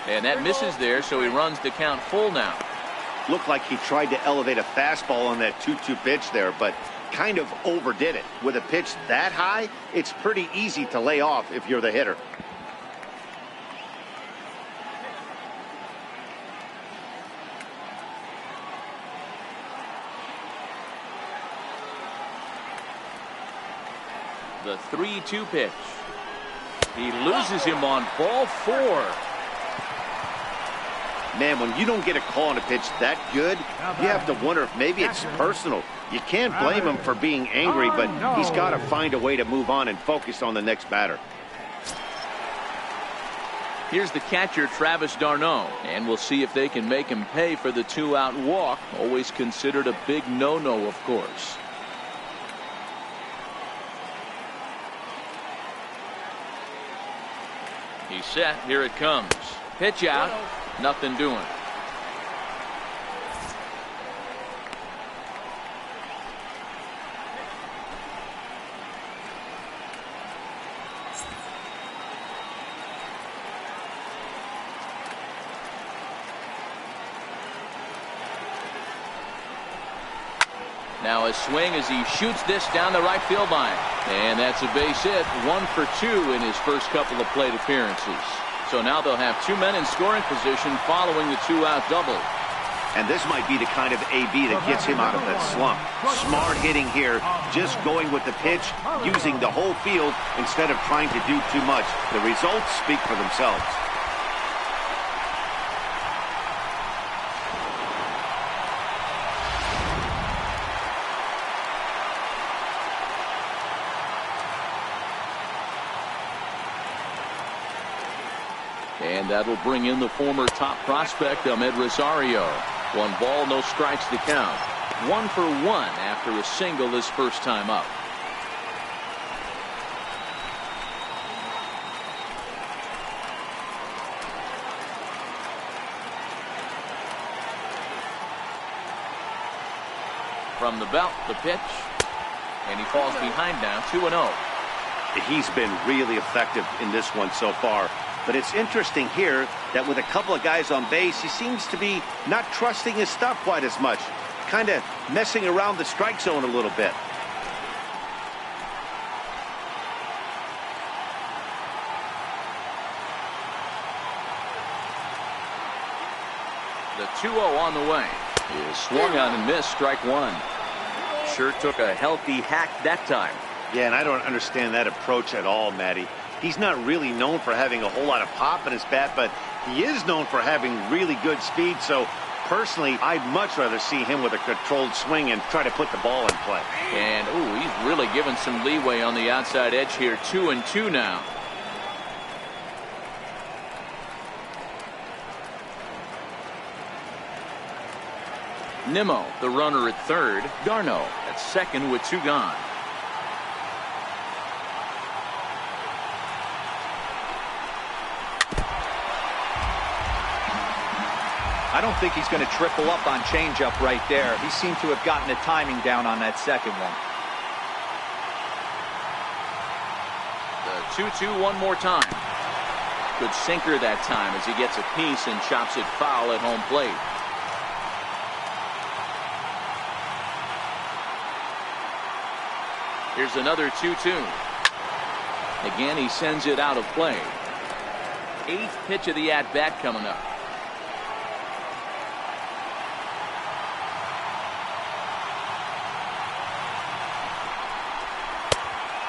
And that misses there, so he runs the count full now. Looked like he tried to elevate a fastball on that 2-2 pitch there, but kind of overdid it. With a pitch that high, it's pretty easy to lay off if you're the hitter. The 3-2 pitch. He loses him on ball 4. Man, when you don't get a call on a pitch that good, you have to wonder if maybe it's personal. You can't blame him for being angry, but he's got to find a way to move on and focus on the next batter. Here's the catcher, Travis d'Arnaud, and we'll see if they can make him pay for the 2-out walk. Always considered a big no-no, of course. He's set. Here it comes. Pitch out. Nothing doing. Now a swing as he shoots this down the right field line. And that's a base hit. 1 for 2 in his first couple of plate appearances. So now they'll have 2 men in scoring position following the 2-out double. And this might be the kind of AB that gets him out of that slump. Smart hitting here, just going with the pitch, using the whole field instead of trying to do too much. The results speak for themselves. And that'll bring in the former top prospect, Ahmed Rosario. 1 ball, no strikes to count. 1 for 1 after a single his first time up. From the belt, the pitch. And he falls behind now, 2-0. He's been really effective in this one so far. But it's interesting here that with a couple of guys on base, he seems to be not trusting his stuff quite as much. Kind of messing around the strike zone a little bit. The 2-0 on the way. He is swung on and missed, strike 1. Sure took a healthy hack that time. Yeah, and I don't understand that approach at all, Matty. He's not really known for having a whole lot of pop in his bat, but he is known for having really good speed. So, personally, I'd much rather see him with a controlled swing and try to put the ball in play. And, ooh, he's really given some leeway on the outside edge here. 2-2 now. Nimmo, the runner at third. d'Arnaud at second with 2 gone. I don't think he's going to triple up on changeup right there. He seemed to have gotten the timing down on that second one. The 2-2 one more time. Good sinker that time as he gets a piece and chops it foul at home plate. Here's another 2-2. Again, he sends it out of play. 8th pitch of the at-bat coming up.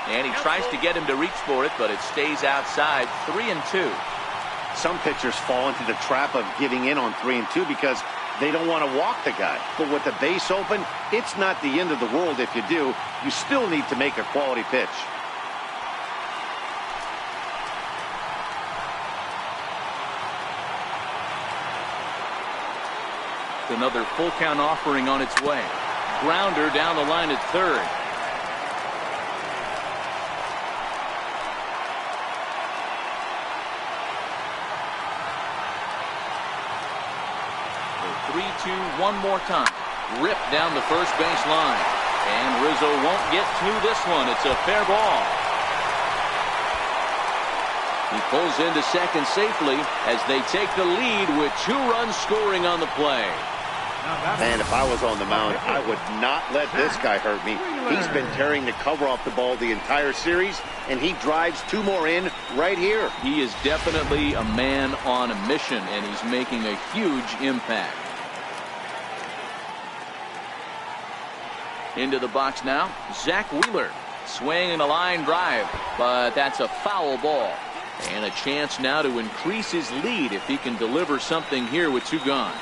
And he tries to get him to reach for it, but it stays outside. 3-2. Some pitchers fall into the trap of giving in on 3-2 because they don't want to walk the guy. But with the base open, it's not the end of the world if you do. You still need to make a quality pitch. Another full count offering on its way. Grounder down the line at third. The 3-2 one more time. Ripped down the first base line. And Rizzo won't get through this one. It's a fair ball. He pulls into second safely as they take the lead with 2 runs scoring on the play. Man, if I was on the mound, I would not let this guy hurt me. He's been tearing the cover off the ball the entire series, and he drives 2 more in right here. He is definitely a man on a mission, and he's making a huge impact. Into the box now, Zach Wheeler. Swinging a line drive, but that's a foul ball. And a chance now to increase his lead if he can deliver something here with 2 gone.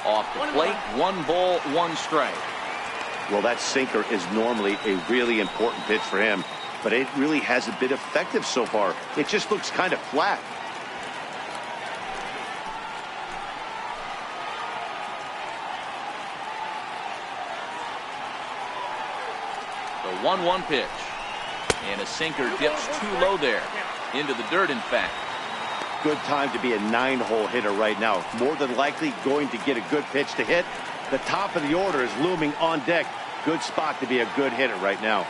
Off the plate, 1 ball, 1 strike. Well, that sinker is normally a really important pitch for him, but it really hasn't been effective so far. It just looks kind of flat. The 1-1 pitch. And a sinker dips too low there. Into the dirt, in fact. Good time to be a 9-hole hitter right now. More than likely going to get a good pitch to hit. The top of the order is looming on deck. Good spot to be a good hitter right now.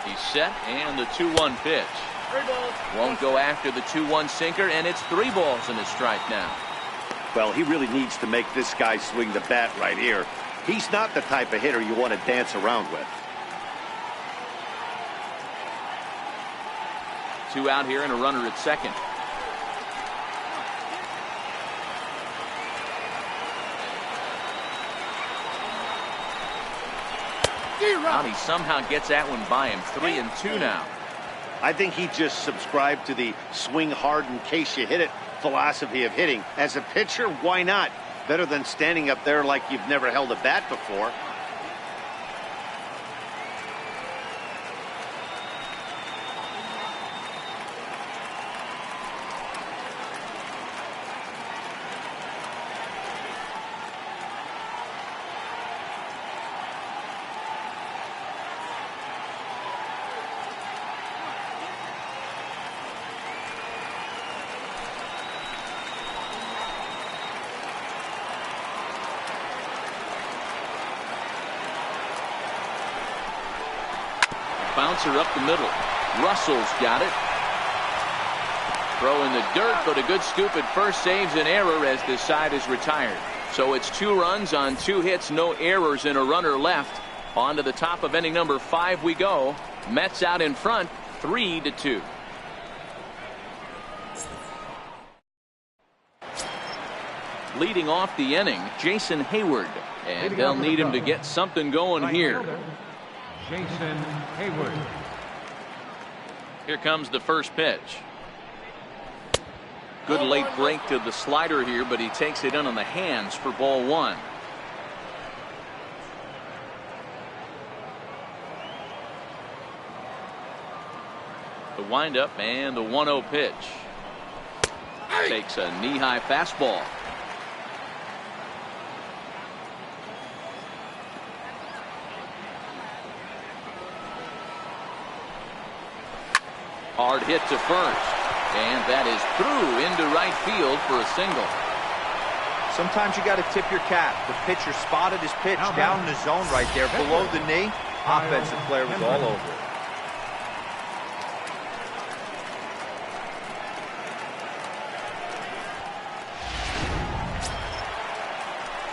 He's set, and the 2-1 pitch. 3 balls. Won't go after the 2-1 sinker, and it's 3 balls and a strike now. Well, he really needs to make this guy swing the bat right here. He's not the type of hitter you want to dance around with. 2 out here and a runner at second. And he somehow gets that one by him. 3-2 now. I think he just subscribed to the swing hard in case you hit it philosophy of hitting. As a pitcher, why not? Better than standing up there like you've never held a bat before. Bouncer up the middle. Russell's got it. Throw in the dirt, but a good scoop at first saves an error as this side is retired. So it's 2 runs on 2 hits, no errors, and a runner left. On to the top of inning number 5 we go. Mets out in front, 3-2. Leading off the inning, Jason Hayward. And they'll need him to get something going here. Jason Hayward. Here comes the first pitch. Good late break to the slider here, but he takes it in on the hands for ball 1. The windup and the 1-0 pitch. Takes a knee-high fastball. Hard hit to first. And that is through into right field for a single. Sometimes you got to tip your cap. The pitcher spotted his pitch down in the zone right there below the knee. Offensive player was all over it.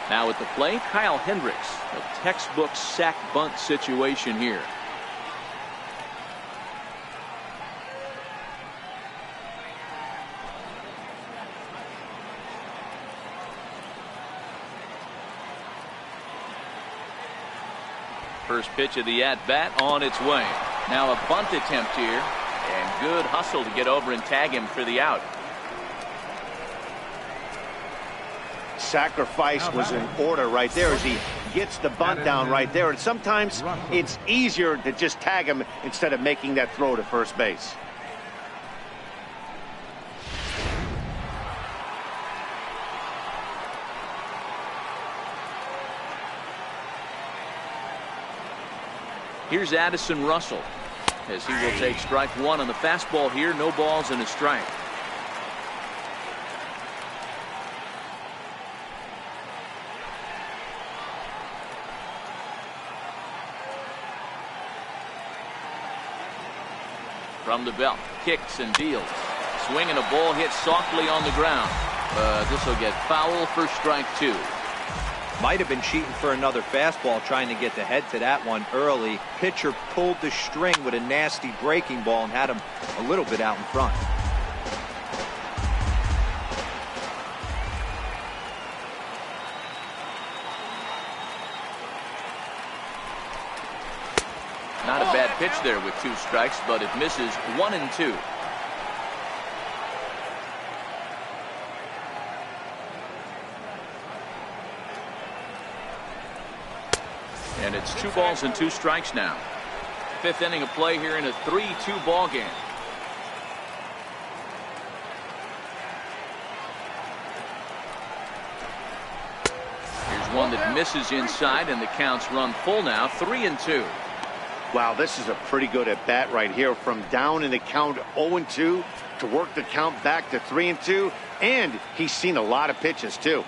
Now at the plate, Kyle Hendricks. A textbook sack bunt situation here. First pitch of the at-bat on its way. Now a bunt attempt here. And good hustle to get over and tag him for the out. Sacrifice was in order right there as he gets the bunt down right there. And sometimes it's easier to just tag him instead of making that throw to first base. Here's Addison Russell as he will take strike 1 on the fastball here. No balls and a strike. From the belt, kicks and deals. Swinging a ball hit softly on the ground. This will get foul for strike 2. Might have been cheating for another fastball, trying to get the head to that one early. Pitcher pulled the string with a nasty breaking ball and had him a little bit out in front. Not a bad pitch there with 2 strikes, but it misses 1-2. And it's 2 balls and 2 strikes now. 5th inning of play here in a 3-2 ball game. Here's one that misses inside, and the count's run full now, 3-2. Wow, this is a pretty good at bat right here. From down in the count 0-2 to work the count back to 3-2, and he's seen a lot of pitches too.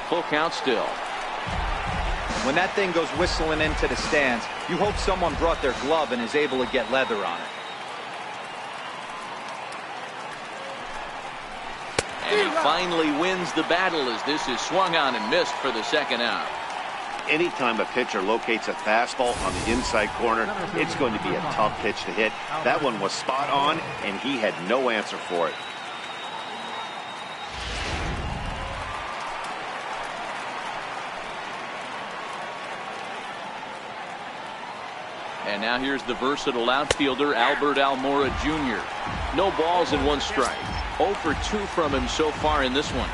Full count still. When that thing goes whistling into the stands, you hope someone brought their glove and is able to get leather on it. And he finally wins the battle as this is swung on and missed for the 2nd out. Anytime a pitcher locates a fastball on the inside corner, it's going to be a tough pitch to hit. That one was spot on, and he had no answer for it. And now here's the versatile outfielder, Albert Almora Jr. No balls and 1 strike. 0 for 2 from him so far in this one.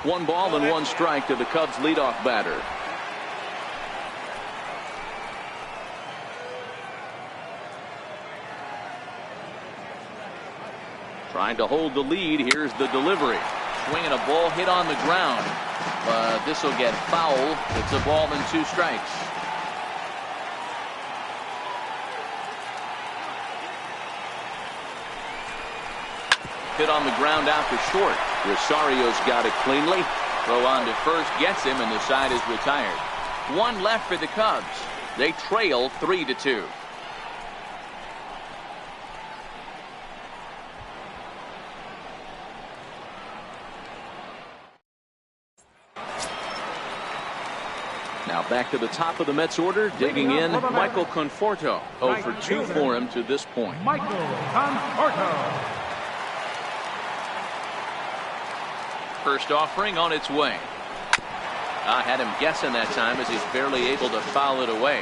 One ball and 1 strike to the Cubs leadoff batter. Trying to hold the lead. Here's the delivery. Swinging a ball hit on the ground. But this will get foul. It's a ball and 2 strikes. Hit on the ground out to short. Rosario's got it cleanly. Throw on to first gets him, and the side is retired. 1 left for the Cubs. They trail 3-2. Now back to the top of the Mets order, digging in, Michael Conforto. 0 for 2 for him to this point. Michael Conforto. First offering on its way. I had him guessing that time as he's barely able to foul it away.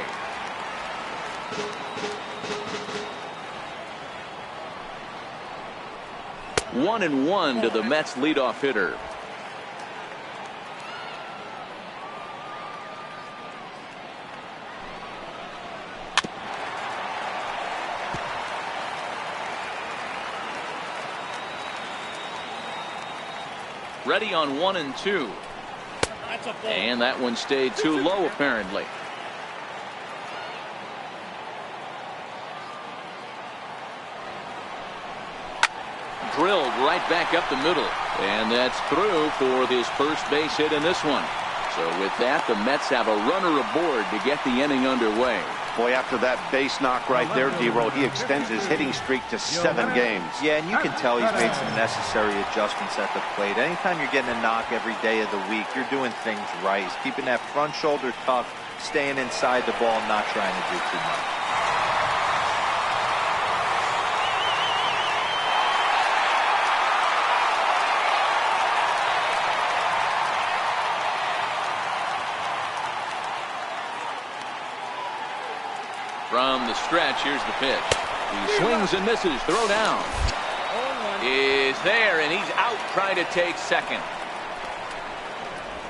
One and 1 to the Mets leadoff hitter. Ready on 1 and 2. And that one stayed too low, apparently. Drilled right back up the middle. And that's through for his first base hit in this one. So with that, the Mets have a runner aboard to get the inning underway. Boy, after that base knock right there, D-Roll, he extends his hitting streak to 7 games. Yeah, and you can tell he's made some necessary adjustments at the plate. Anytime you're getting a knock every day of the week, you're doing things right. He's keeping that front shoulder tucked, staying inside the ball, not trying to do too much. From the stretch, here's the pitch. He swings and misses. Throw down. Is there, and he's out trying to take second.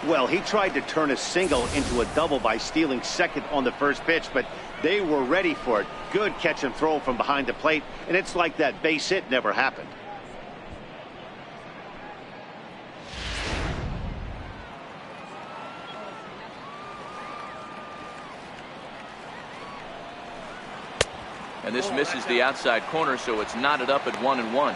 Well, he tried to turn a single into a double by stealing second on the first pitch, but they were ready for it. Good catch and throw from behind the plate, and it's like that base hit never happened. And this misses the outside corner, so it's knotted up at 1-1.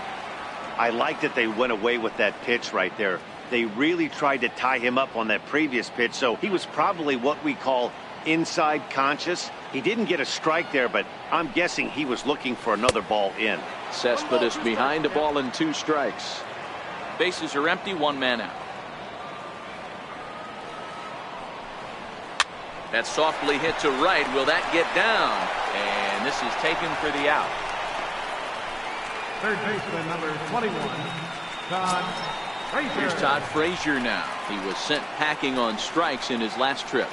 I like that they went away with that pitch right there. They really tried to tie him up on that previous pitch, so he was probably what we call inside conscious. He didn't get a strike there, but I'm guessing he was looking for another ball in. Cespedes behind a ball and 2 strikes. Bases are empty, 1 man out. That's softly hit to right. Will that get down? And this is taken for the out. Third baseman number 21, Todd Frazier. Here's Todd Frazier now. He was sent packing on strikes in his last trip.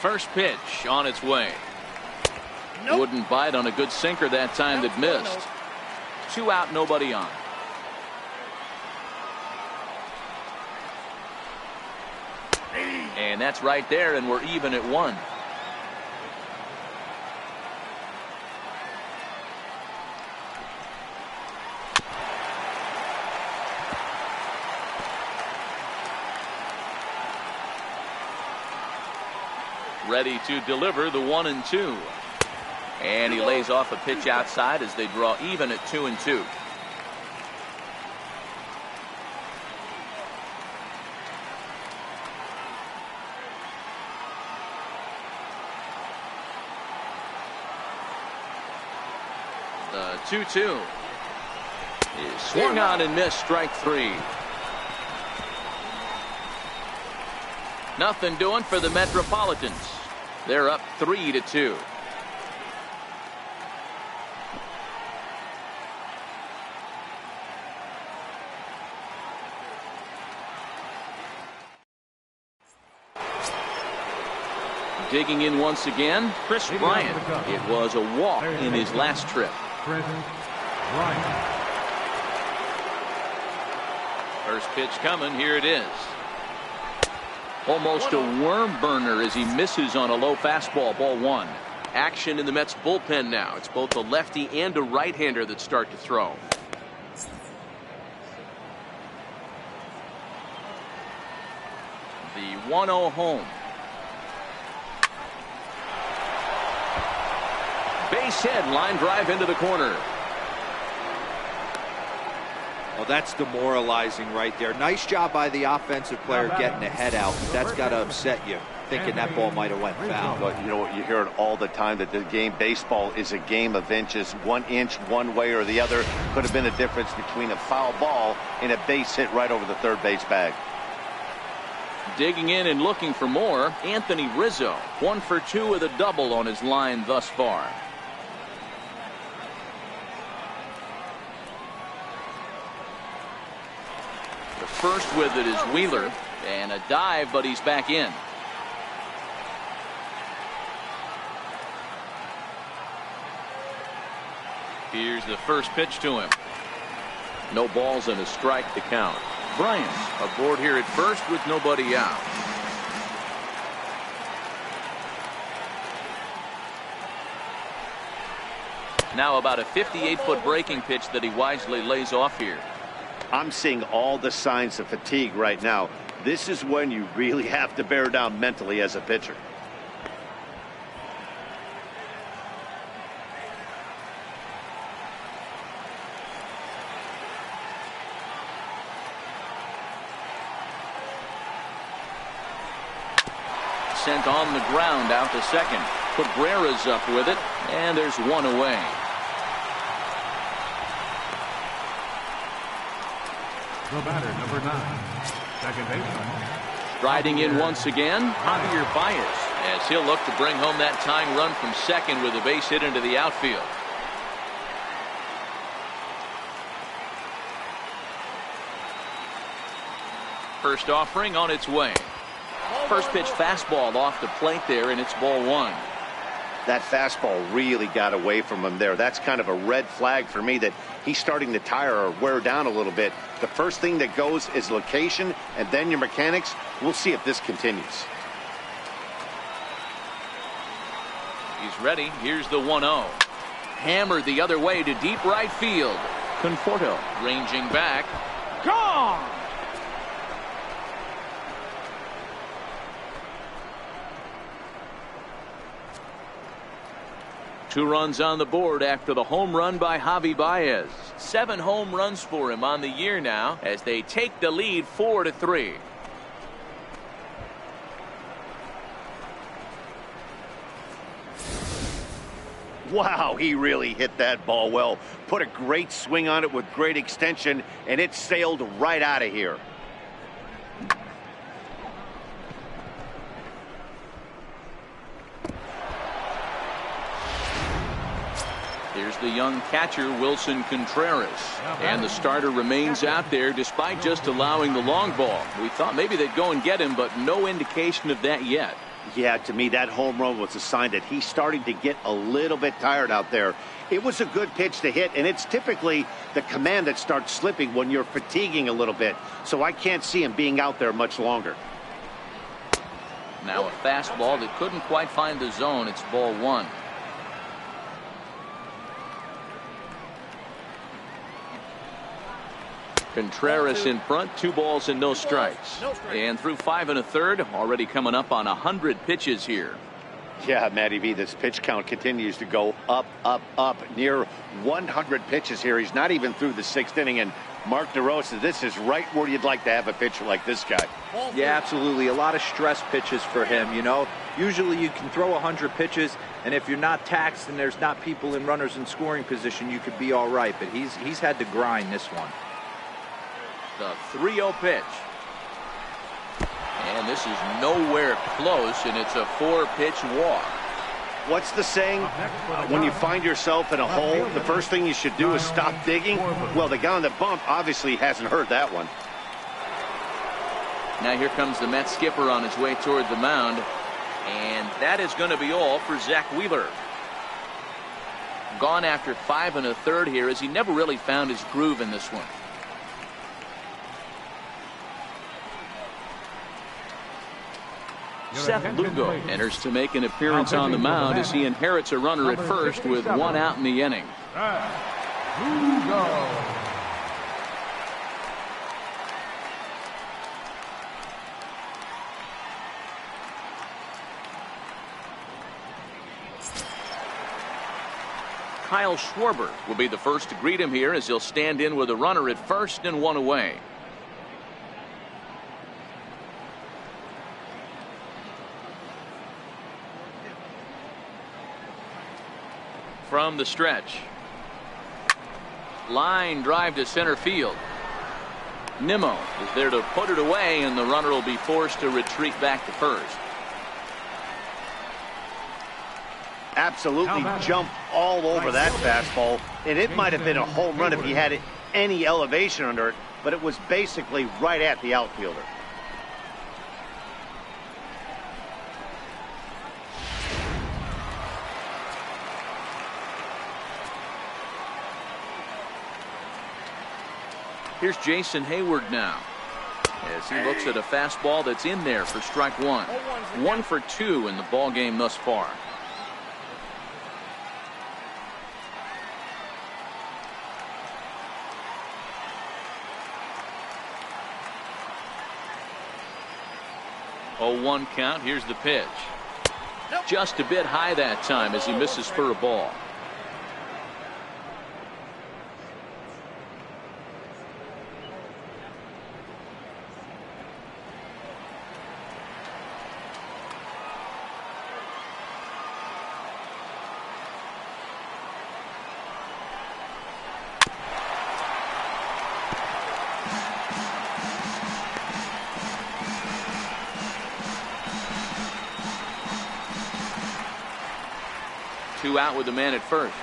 First pitch on its way. Nope. Wouldn't bite on a good sinker that time that missed. 2 out, nobody on. And that's right there, and we're even at 1. Ready to deliver the 1-2. And he lays off a pitch outside as they draw even at 2-2. The 2-2 is swung on and missed, strike 3. Nothing doing for the Metropolitans. They're up 3-2. Digging in once again, Chris Bryant. It was a walk in his last trip. First pitch coming. Here it is. Almost a worm burner as he misses on a low fastball. Ball 1. Action in the Mets bullpen now. It's both a lefty and a right-hander that start to throw. The 1-0 home. Base hit, line drive into the corner. Well, that's demoralizing right there. Nice job by the offensive player getting the head out. That's got to upset you, thinking that ball might have went foul. But you know what, you hear it all the time that the game, baseball is a game of inches. 1 inch one way or the other could have been the difference between a foul ball and a base hit right over the third base bag. Digging in and looking for more, Anthony Rizzo. 1 for 2 with a double on his line thus far. The first with it is Wheeler, and a dive, but he's back in. Here's the first pitch to him. No balls and a strike to count. Bryant aboard here at first with nobody out. Now about a 58-foot breaking pitch that he wisely lays off here. I'm seeing all the signs of fatigue right now. This is when you really have to bear down mentally as a pitcher. Sent on the ground out to second. Cabrera's up with it, and there's 1 away. The batter, number 9, second baseman. Striding in once again, Javier Baez, as he'll look to bring home that tying run from second with a base hit into the outfield. First offering on its way. First pitch fastball off the plate there, and it's ball 1. That fastball really got away from him there. That's kind of a red flag for me that he's starting to tire or wear down a little bit. The first thing that goes is location and then your mechanics. We'll see if this continues. He's ready. Here's the 1-0. Hammered the other way to deep right field. Conforto ranging back. Gone! Two runs on the board after the home run by Javi Baez. 7 home runs for him on the year now as they take the lead 4-3. Wow, he really hit that ball well. Put a great swing on it with great extension, and it sailed right out of here. Here's the young catcher, Wilson Contreras. And the starter remains out there despite just allowing the long ball. We thought maybe they'd go and get him, but no indication of that yet. Yeah, to me, that home run was a sign that he's starting to get a little bit tired out there. It was a good pitch to hit, and it's typically the command that starts slipping when you're fatiguing a little bit. So I can't see him being out there much longer. Now a fastball that couldn't quite find the zone. It's ball 1. Contreras in front, 2 balls and no strikes. And through 5 1/3, already coming up on 100 pitches here. Yeah, Matty V, this pitch count continues to go up, up, up. Near 100 pitches here. He's not even through the 6th inning. And Mark DeRosa, this is right where you'd like to have a pitcher like this guy. Yeah, absolutely. A lot of stress pitches for him, you know. Usually you can throw 100 pitches, and if you're not taxed and there's not people in runners in scoring position, you could be all right. But he's had to grind this one. The 3-0 pitch. And this is nowhere close, and it's a 4-pitch walk. What's the saying? When you find yourself in a hole, the first thing you should do is stop digging. Well, the guy on the bump obviously hasn't heard that one. Now here comes the Mets skipper on his way toward the mound. And that is going to be all for Zach Wheeler. Gone after 5 1/3 here, as he never really found his groove in this one. Seth Lugo enters to make an appearance on the mound as he inherits a runner at first with 1 out in the inning. Lugo. Kyle Schwarber will be the first to greet him here as he'll stand in with a runner at first and 1 away. From the stretch. Line drive to center field. Nimmo is there to put it away, and the runner will be forced to retreat back to first. Absolutely jumped all over that fastball, and it might have been a home run if he had any elevation under it, but it was basically right at the outfielder. Here's Jason Hayward now as he looks at a fastball that's in there for strike 1. 1 for 2 in the ball game thus far. Oh, 1 count. Here's the pitch. Just a bit high that time as he misses for a ball. Two out with the man at first.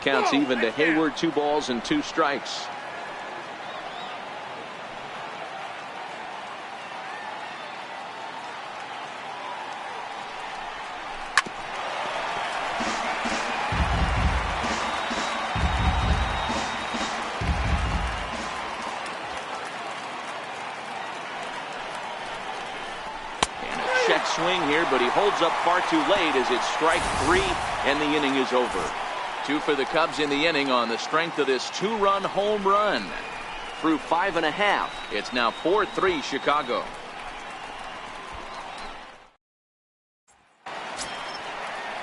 Counts even to Hayward. 2 balls and 2 strikes. swing here, but he holds up far too late as it's strike 3, and the inning is over. 2 for the Cubs in the inning on the strength of this 2-run home run. Through 5 1/2, it's now 4-3 Chicago.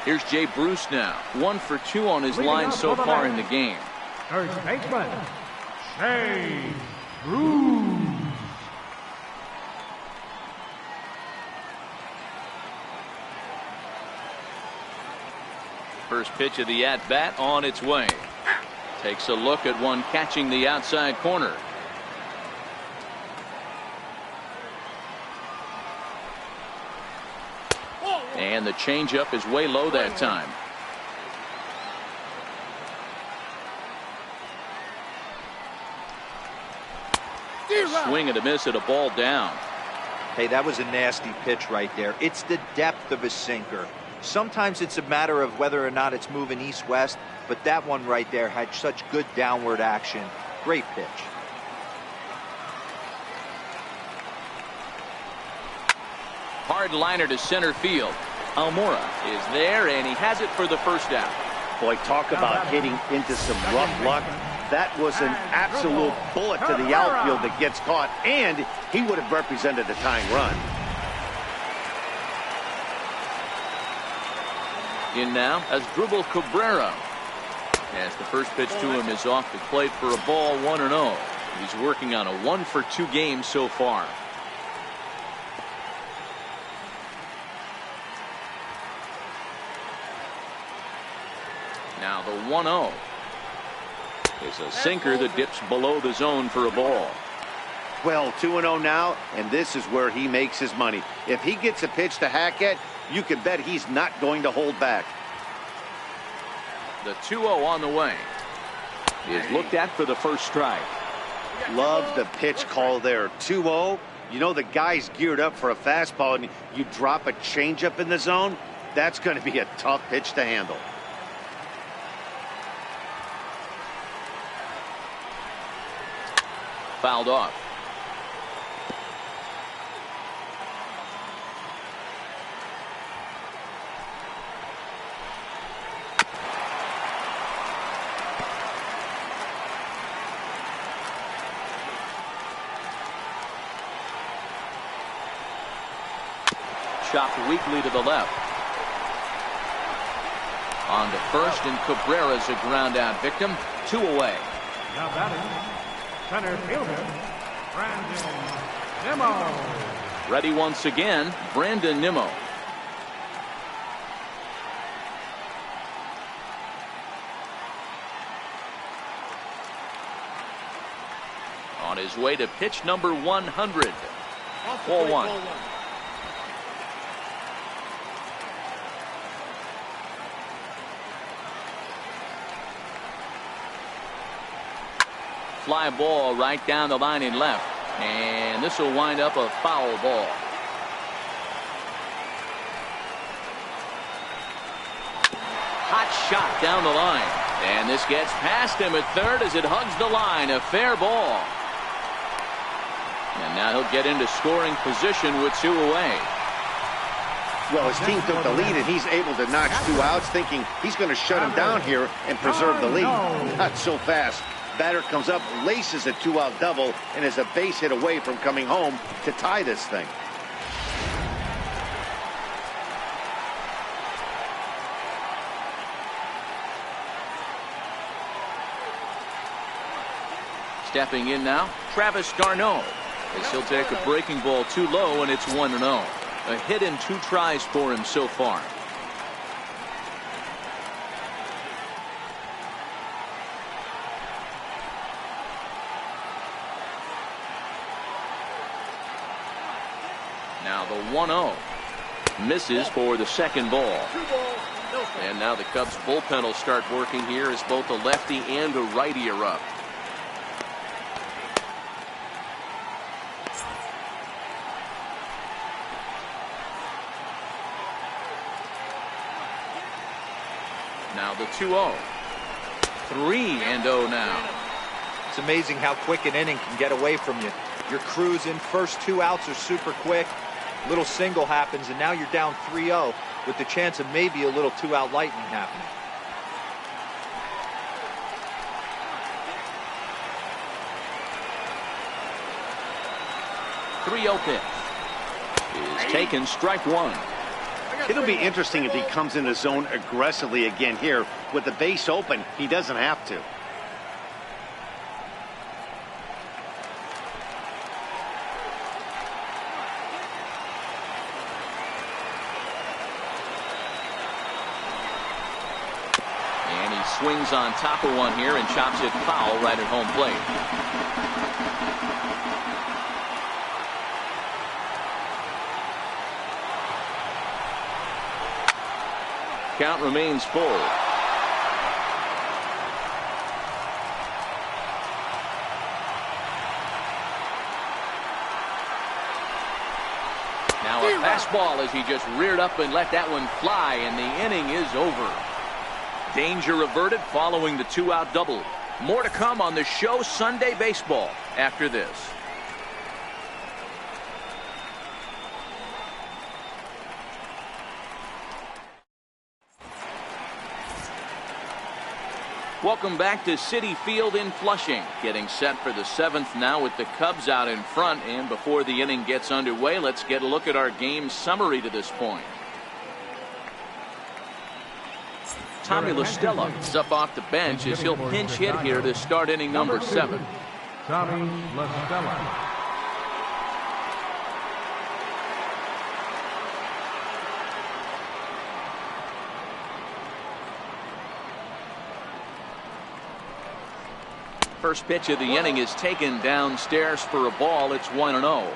Here's Jay Bruce now. 1 for 2 on his line so far in the game. First baseman, Jay Bruce. First pitch of the at-bat on its way. Takes a look at one catching the outside corner. And the changeup is way low that time. Swing and a miss at a ball down. Hey, that was a nasty pitch right there. It's the depth of a sinker. Sometimes it's a matter of whether or not it's moving east-west, but that one right there had such good downward action. Great pitch. Hard liner to center field. Almora is there, and he has it for the first out. Boy, talk about hitting into some rough luck. That was an absolute bullet to the outfield that gets caught, and he would have represented a tying run. In now as Dribble Cabrera. As the first pitch to him is off the plate for a ball, 1-0. He's working on a 1 for 2 game so far. Now the 1-0 is a sinker that dips below the zone for a ball. Well, 2-0 now, and this is where he makes his money. If he gets a pitch to hack at, you can bet he's not going to hold back. The 2-0 on the way is looked at for the first strike. Love the pitch call there. 2-0. You know the guy's geared up for a fastball, and you drop a changeup in the zone. That's going to be a tough pitch to handle. Fouled off. Chopped weakly to the left. On to first, and Cabrera's a ground out victim. 2 away. Now batting, center fielder, Brandon Nimmo. Ready once again, Brandon Nimmo. On his way to pitch number 100. 4-1. Fly ball right down the line in left, and this will wind up a foul ball. Hot shot down the line, and this gets past him at third as it hugs the line. A fair ball, and now he'll get into scoring position with 2 away. Well, his team took the lead, and he's able to notch 2 outs, thinking he's going to shut him down here and preserve the lead. Not so fast. Batter comes up, laces a 2-out double, and is a base hit away from coming home to tie this thing. Stepping in now, Travis d'Arnaud, as he'll take a breaking ball too low, and it's 1-0. A hit in 2 tries for him so far. Now the 1-0 misses for the second ball. And now the Cubs bullpen will start working here as both a lefty and a righty are up. Now the 2-0. 3-0 now. It's amazing how quick an inning can get away from you. Your crews in first 2 outs are super quick. Little single happens, and now you're down 3-0 with the chance of maybe a little two-out lightning happening. Pitch is taken, strike one. It'll be interesting if he comes in the zone aggressively again here. With the base open, he doesn't have to. And he swings on top of one here and chops it foul right at home plate. Count remains full. Now a fastball as he just reared up and let that one fly, and the inning is over. Danger averted following the two-out double. More to come on the show Sunday Baseball after this. Welcome back to Citi Field in Flushing. Getting set for the seventh now with the Cubs out in front. And before the inning gets underway, let's get a look at our game summary to this point. Tommy La Stella is up off the bench as he'll pinch hit here to start inning number 7. Tommy La Stella. First pitch of the inning is taken downstairs for a ball. It's 1-0.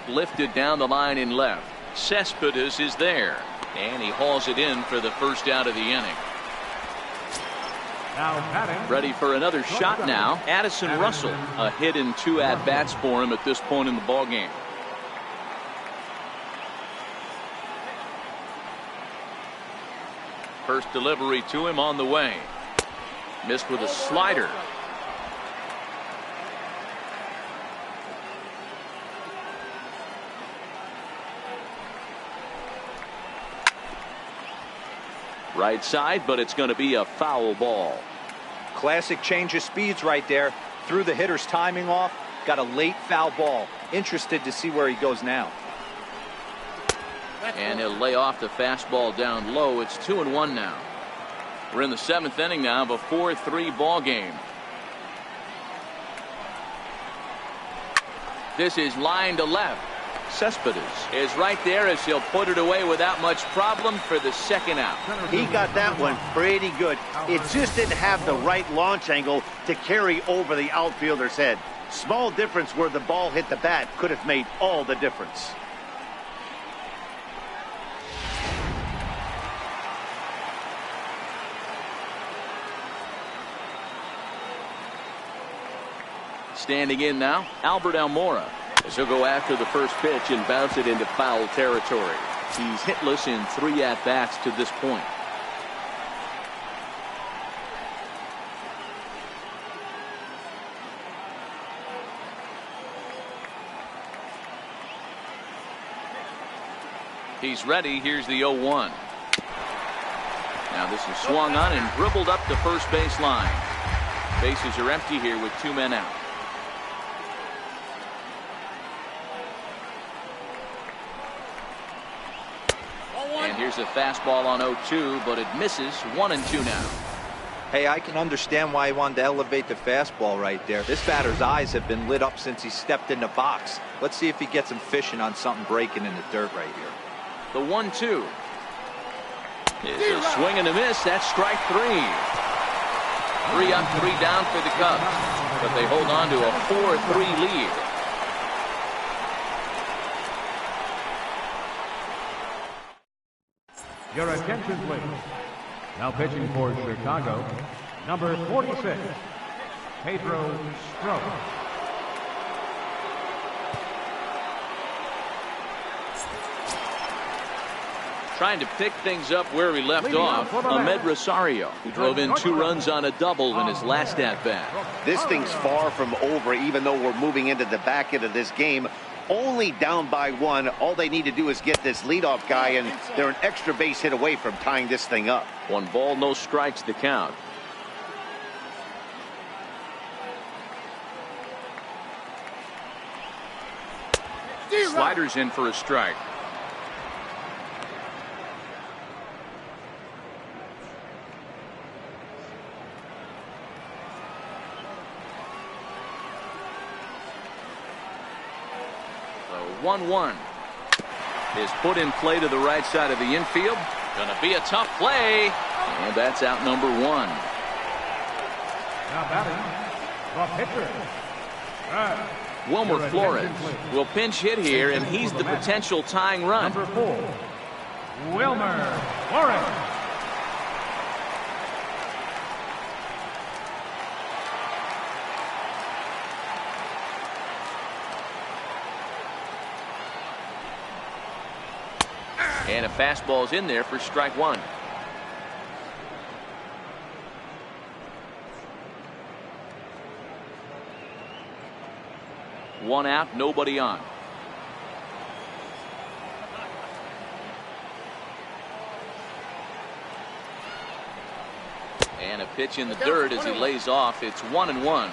Lifted down the line in left. Cespedes is there, and he hauls it in for the first out of the inning. Ready for another shot now. Addison Russell, a hit and 2 at-bats for him at this point in the ballgame. First delivery to him on the way. Missed with a slider. Right side, but it's going to be a foul ball. Classic change of speeds right there. Threw the hitter's timing off. Got a late foul ball. Interested to see where he goes now. And he'll lay off the fastball down low. It's 2-1 now. We're in the 7th inning now of a 4-3 ball game. This is line to left. Cespedes is right there as he'll put it away without much problem for the second out. He got that one pretty good. It just didn't have the right launch angle to carry over the outfielder's head. Small difference where the ball hit the bat could have made all the difference. Standing in now, Albert Almora. As he'll go after the first pitch and bounce it into foul territory. He's hitless in 3 at-bats to this point. He's ready. Here's the 0-1. Now this is swung on and dribbled up the first base line. Bases are empty here with 2 men out. And here's a fastball on 0-2, but it misses. 1-2 now. Hey, I can understand why he wanted to elevate the fastball right there. This batter's eyes have been lit up since he stepped in the box. Let's see if he gets him fishing on something breaking in the dirt right here. The 1-2 is a swing and a miss. That's strike 3. 3 up, 3 down for the Cubs, but they hold on to a 4-3 lead. Your attention, please. Now pitching for Chicago, number 46, Pedro Strop. Trying to pick things up where we left off, Ahmed Rosario, who drove in 2 runs on a double in his last at-bat. This thing's far from over, even though we're moving into the back end of this game. Only down by 1. All they need to do is get this leadoff guy, and they're an extra base hit away from tying this thing up. 1 ball, no strikes to count. Sliders in for a strike. The 1-1 is put in play to the right side of the infield. Gonna be a tough play, and that's out number 1. Now batting, the pitcher. Wilmer Flores will pinch hit here, and he's the potential tying run. Number 4, Wilmer Flores. And a fastball's in there for strike 1. One out, nobody on. And a pitch in the dirt as he lays off. It's 1-1.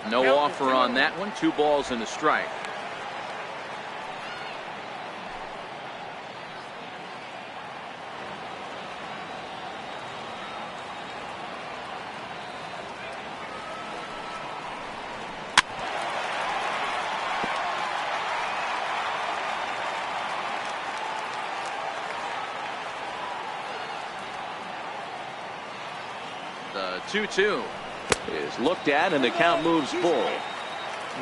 No offer on that one. 2 balls and a strike. The 2-2 is looked at, and the count moves full.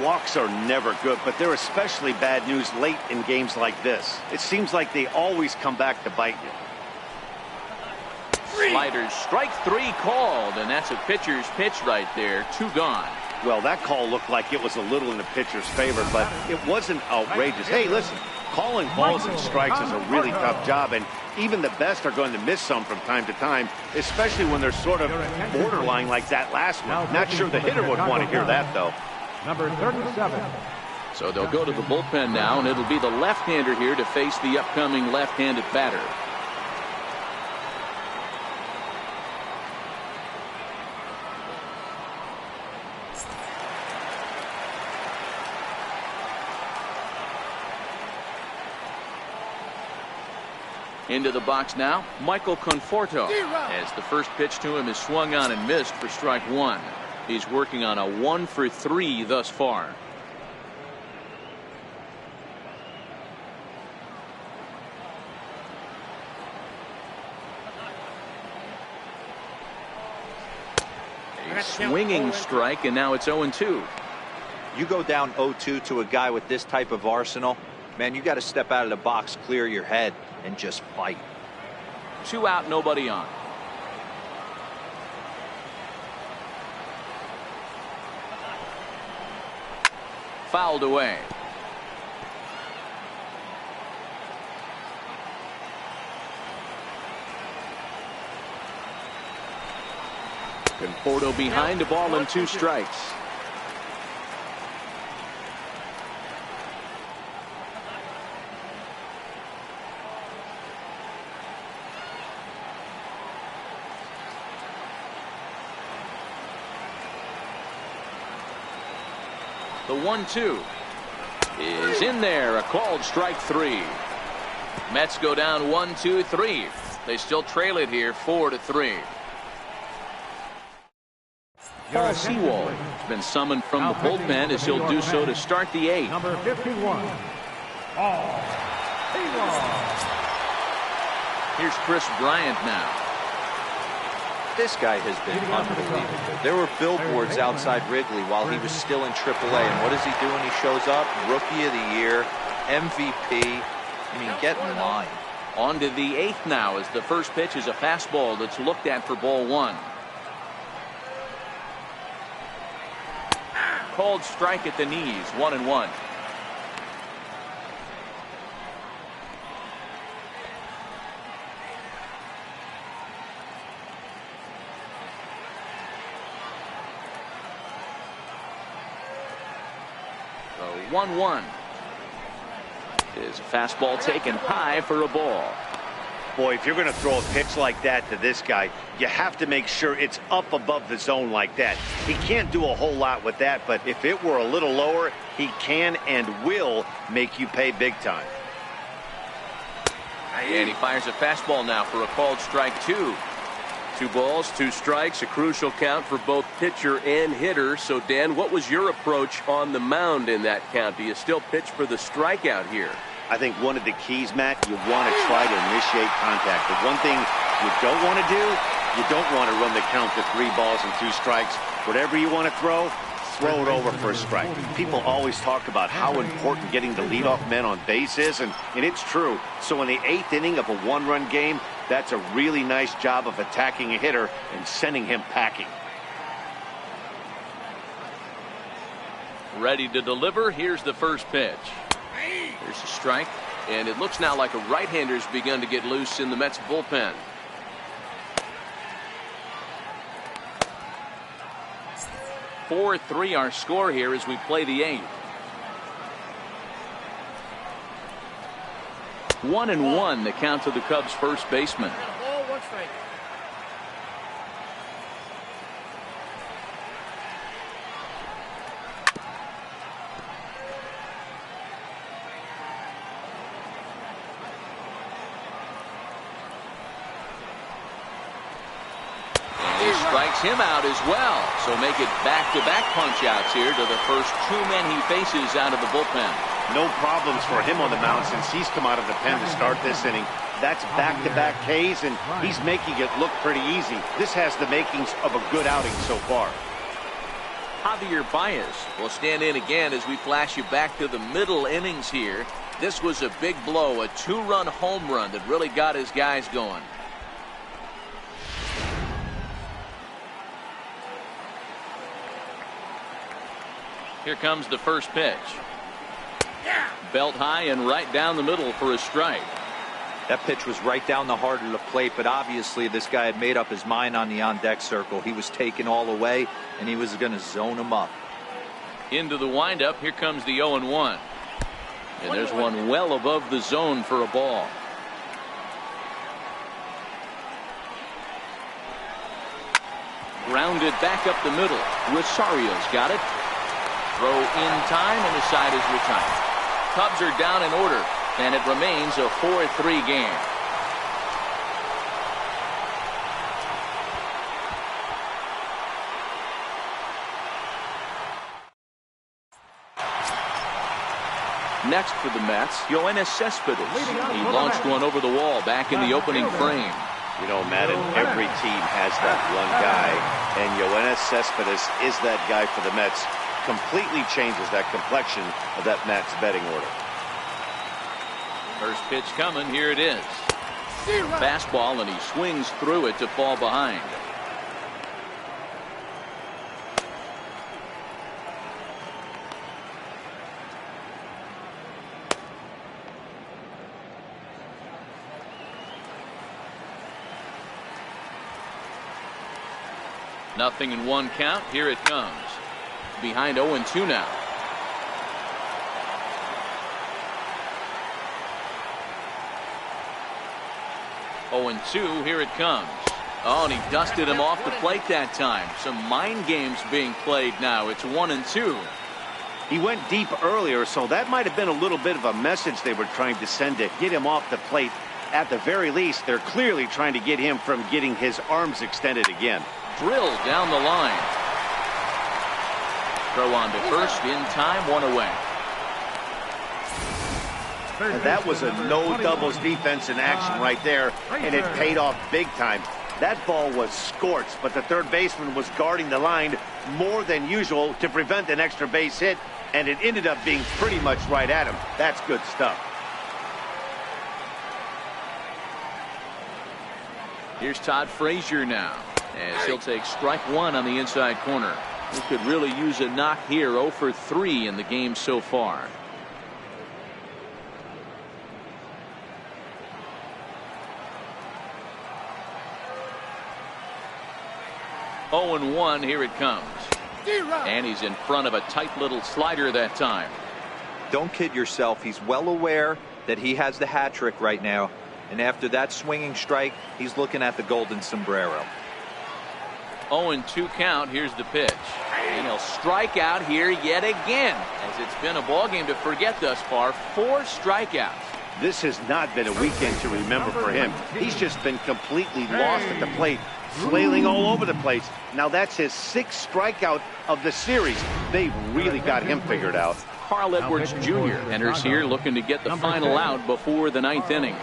Walks are never good, but they're especially bad news late in games like this. It seems like they always come back to bite you. Sliders, strike 3 called, and that's a pitcher's pitch right there. 2 gone. Well, that call looked like it was a little in the pitcher's favor, but it wasn't outrageous. Hey, listen, calling balls and strikes is a really tough job, and even the best are going to miss some from time to time, especially when they're sort of borderline like that last one. Not sure the hitter would want to hear that, though. Number 37. So they'll go to the bullpen now, and it'll be the left-hander here to face the upcoming left-handed batter. Into the box now, Michael Conforto, as the first pitch to him is swung on and missed for strike 1. He's working on a 1 for 3 thus far. A swinging strike, and now it's 0-2. You go down 0-2 to a guy with this type of arsenal, man, you got to step out of the box, clear your head, and just fight. 2 out, nobody on. Fouled away. Conforto behind, a ball and 2 strikes. The 1-2 is in there, a called strike 3. Mets go down 1-2-3. They still trail it here 4-3. Paul Sewald has been summoned from the bullpen as he'll do so to start the 8th. Number 51. Paul Sewald. Here's Chris Bryant now. This guy has been unbelievable. There were billboards outside Wrigley while he was still in AAA, and what does he do when he shows up? Rookie of the Year, MVP. I mean, get in line. On to the 8th now, as the first pitch is a fastball that's looked at for ball 1. called strike at the knees. 1-1. So 1-1. Is a fastball taken high for a ball. Boy, if you're going to throw a pitch like that to this guy, you have to make sure it's up above the zone like that. He can't do a whole lot with that, but if it were a little lower, he can and will make you pay big time. And he fires a fastball now for a called strike 2. 2 balls, 2 strikes, a crucial count for both pitcher and hitter. So, Dan, what was your approach on the mound in that count? Do you still pitch for the strikeout here? I think one of the keys, Matt, you want to try to initiate contact. The one thing you don't want to do, you don't want to run the count to 3 balls and 2 strikes. Whatever you want to throw it over for a strike. People always talk about how important getting the leadoff man on base is, and it's true. So in the 8th inning of a 1-run game, that's a really nice job of attacking a hitter and sending him packing. Ready to deliver. Here's the first pitch. Here's a strike, and it looks now like a right-hander's begun to get loose in the Mets bullpen. (4-3) our score here as we play the 8th. 1-1 the count to the Cubs first baseman. Ball, 1 strike. Strikes him out as well. So make it back-to-back punch-outs here to the first 2 men he faces out of the bullpen. No problems for him on the mound since he's come out of the pen to start this inning. That's back-to-back Ks, and he's making it look pretty easy. This has the makings of a good outing so far. Javier Baez will stand in again as we flash you back to the middle innings here. This was a big blow, a 2-run home run that really got his guys going. Here comes the first pitch. Belt high and right down the middle for a strike. That pitch was right down the heart of the plate, but obviously this guy had made up his mind on the on-deck circle. He was taken all the way, and he was going to zone him up. Into the windup. Here comes the 0-1. And there's one well above the zone for a ball. Grounded back up the middle. Rosario's got it. Throw in time, and the side is retired. Cubs are down in order, and it remains a 4-3 game. Next for the Mets, Yoenis Cespedes. He launched one over the wall back in the opening frame. You know, Madden, every team has that one guy, and Yoenis Cespedes is that guy for the Mets. Completely changes that complexion of that Mets betting order. First pitch coming. Here it is. Fastball, and he swings through it to fall behind. Nothing in 1 count. Here it comes. Behind 0-2 now. Oh, and 2. Here it comes. Oh, and he dusted him off the plate that time. Some mind games being played now. It's 1-2. He went deep earlier, so that might have been a little bit of a message they were trying to send to get him off the plate. At the very least, they're clearly trying to get him from getting his arms extended again. Drilled down the line. Throw on to first in time, 1 away. And that was a no doubles defense in action right there, and it paid off big time. That ball was scorched, but the third baseman was guarding the line more than usual to prevent an extra base hit, and it ended up being pretty much right at him. That's good stuff. Here's Todd Frazier now, as he'll take strike 1 on the inside corner. He could really use a knock here. 0 for 3 in the game so far. Oh and 1. Here it comes. And he's in front of a tight little slider that time. Don't kid yourself. He's well aware that he has the hat trick right now. And after that swinging strike, he's looking at the golden sombrero. 0 and 2 count. Here's the pitch. And he'll strike out here yet again, as it's been a ball game to forget thus far. 4 strikeouts. This has not been a weekend to remember for him. He's just been completely lost at the plate, flailing all over the place. Now that's his 6th strikeout of the series. They've really got him figured out. Carl Edwards Jr. enters here looking to get the final out before the 9th inning.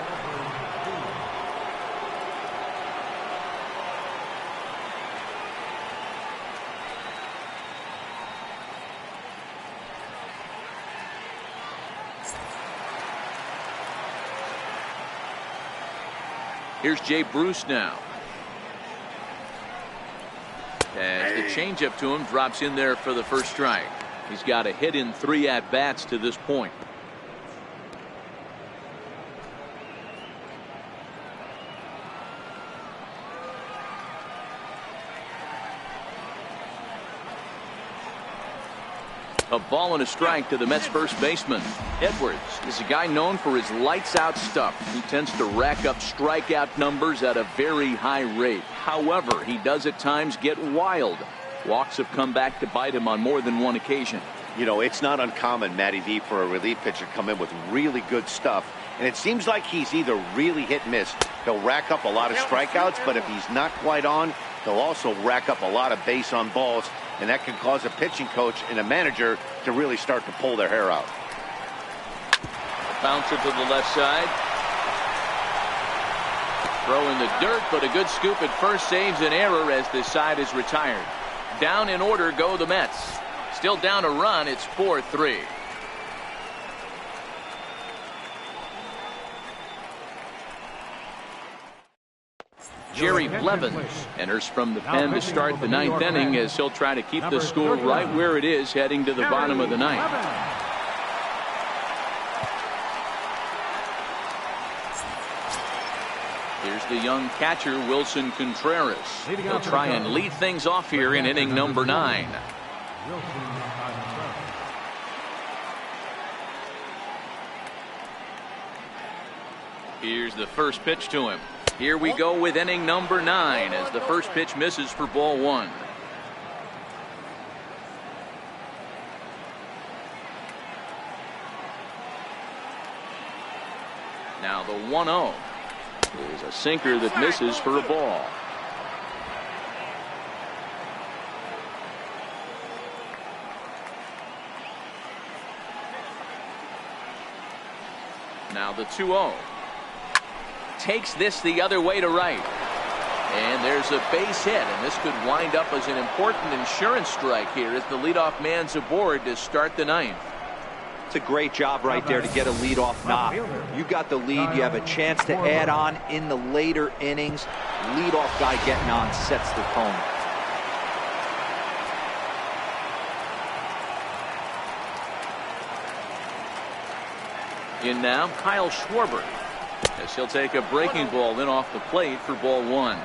Here's Jay Bruce now. As the changeup to him drops in there for the first strike. He's got a hit in 3 at-bats to this point. A ball and a strike to the Mets first baseman. Edwards is a guy known for his lights-out stuff. He tends to rack up strikeout numbers at a very high rate. However, he does at times get wild. Walks have come back to bite him on more than one occasion. You know, it's not uncommon, Matty V, for a relief pitcher to come in with really good stuff. And it seems like he's either really hit and miss. He'll rack up a lot of strikeouts, but if he's not quite on, he'll also rack up a lot of base on balls. And that can cause a pitching coach and a manager to really start to pull their hair out. Bouncer to the left side. Throw in the dirt, but a good scoop at first saves an error as this side is retired. Down in order go the Mets. Still down a run. It's 4-3. Jerry Blevins enters from the pen to start the 9th inning, as he'll try to keep the score right where it is heading to the bottom of the 9th. Here's the young catcher Wilson Contreras. He'll try and lead things off here in inning number 9. Here's the first pitch to him. Here we go with inning number 9 as the first pitch misses for ball 1. Now the 1-0 is a sinker that misses for a ball. Now the 2-0. Takes this the other way to right. And there's a base hit, and this could wind up as an important insurance strike here as the leadoff man's aboard to start the 9th. It's a great job right there to get a leadoff knock. You got the lead. You have a chance to add on in the later innings. Leadoff guy getting on sets the tone. In now, Kyle Schwarber, as he'll take a breaking ball in off the plate for ball 1.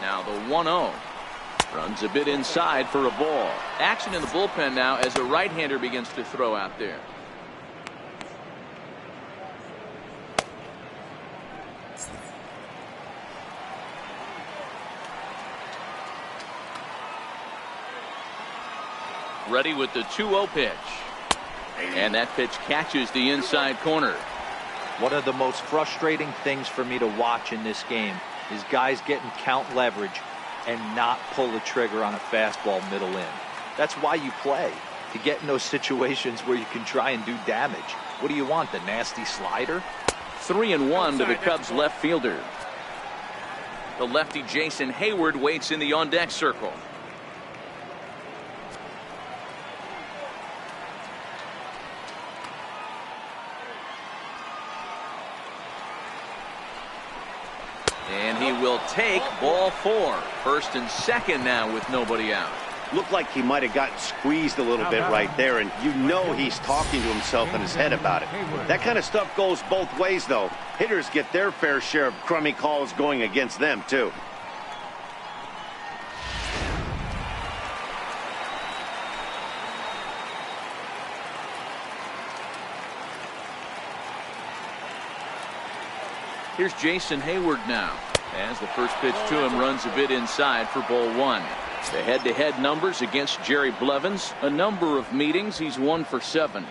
Now the 1-0 runs a bit inside for a ball. Action in the bullpen now as a right-hander begins to throw out there. Ready with the 2-0 pitch. And that pitch catches the inside corner. One of the most frustrating things for me to watch in this game is guys getting count leverage and not pull the trigger on a fastball middle in. That's why you play, to get in those situations where you can try and do damage. What do you want, the nasty slider? 3-1 to the Cubs left fielder. The lefty Jason Hayward waits in the on-deck circle. And he will take ball 4. First and second now with nobody out. Looked like he might have gotten squeezed a little bit right there, and you know he's talking to himself in his head about it. That kind of stuff goes both ways, though. Hitters get their fair share of crummy calls going against them, too. Here's Jason Hayward now, as the first pitch to him runs a bit inside for ball 1. The head-to-head numbers against Jerry Blevins, a number of meetings, he's 1 for 7.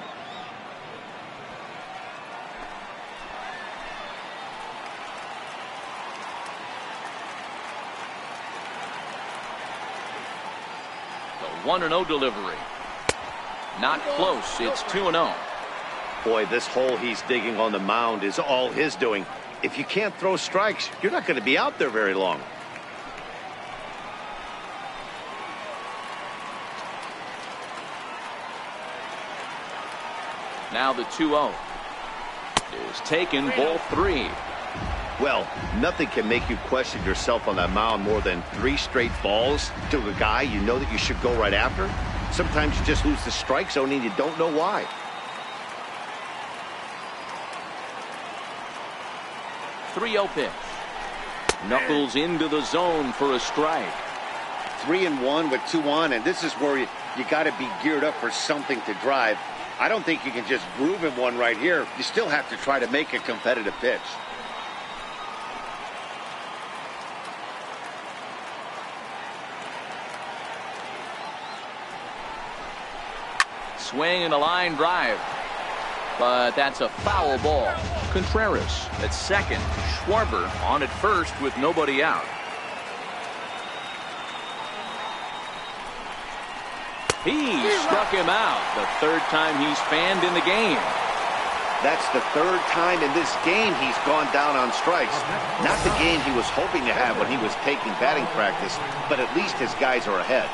The 1-0 delivery. Not close, it's 2-0. Boy, this hole he's digging on the mound is all his doing. If you can't throw strikes, you're not going to be out there very long. Now the 2-0 is taken, ball 3. Well, nothing can make you question yourself on that mound more than 3 straight balls to a guy you know that you should go right after. Sometimes you just lose the strike zone and you don't know why. Three-0 pitch. Knuckles into the zone for a strike. 3-1 with 2 on, and this is where you got to be geared up for something to drive. I don't think you can just groove him one right here. You still have to try to make a competitive pitch. Swing and a line drive. But that's a foul ball. Contreras at second. Schwarber on at first with nobody out. He struck him out. The 3rd time he's fanned in the game. That's the 3rd time in this game he's gone down on strikes. Not the game he was hoping to have when he was taking batting practice, but at least his guys are ahead.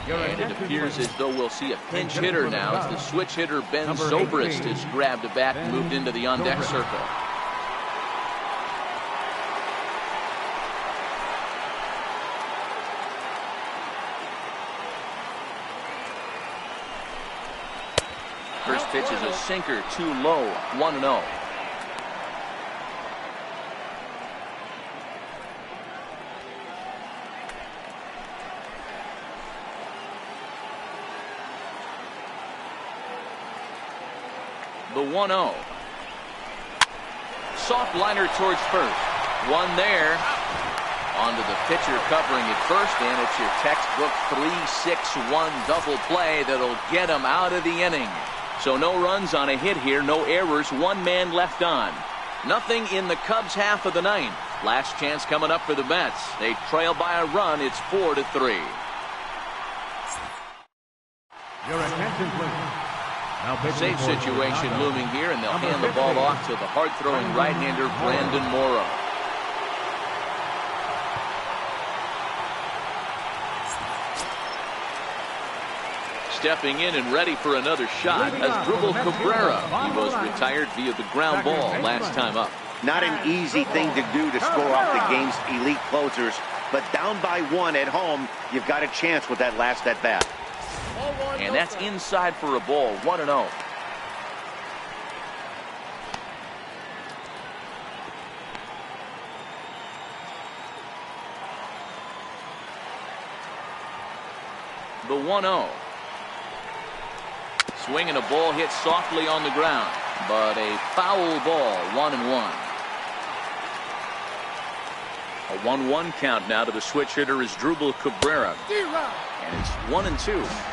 And it appears as though we'll see a pinch hitter now as the switch hitter Ben Zobrist has grabbed a bat and moved into the on-deck circle. First pitch is a sinker, too low, 1-0. The 1-0. Soft liner towards first. One there. Onto the pitcher covering at first, and it's your textbook 3-6-1 double play that'll get him out of the inning. So no runs on a hit here, no errors, 1 man left on. Nothing in the Cubs half of the 9th. Last chance coming up for the Mets. They trail by a run. It's 4-3. Your attention, please. Safe situation looming here, and they'll hand the ball off to the hard-throwing right-hander Brandon Morrow. Stepping in and ready for another shot as Dribble Cabrera. He was retired via the ground ball last time up. Not an easy thing to do to score off the game's elite closers, but down by 1 at home, you've got a chance with that last at-bat. And that's inside for a ball, 1-0. The 1-0. Swinging a ball hit softly on the ground, but a foul ball, 1-1. A 1-1 count now to the switch hitter is Dribble Cabrera. And it's 1-2.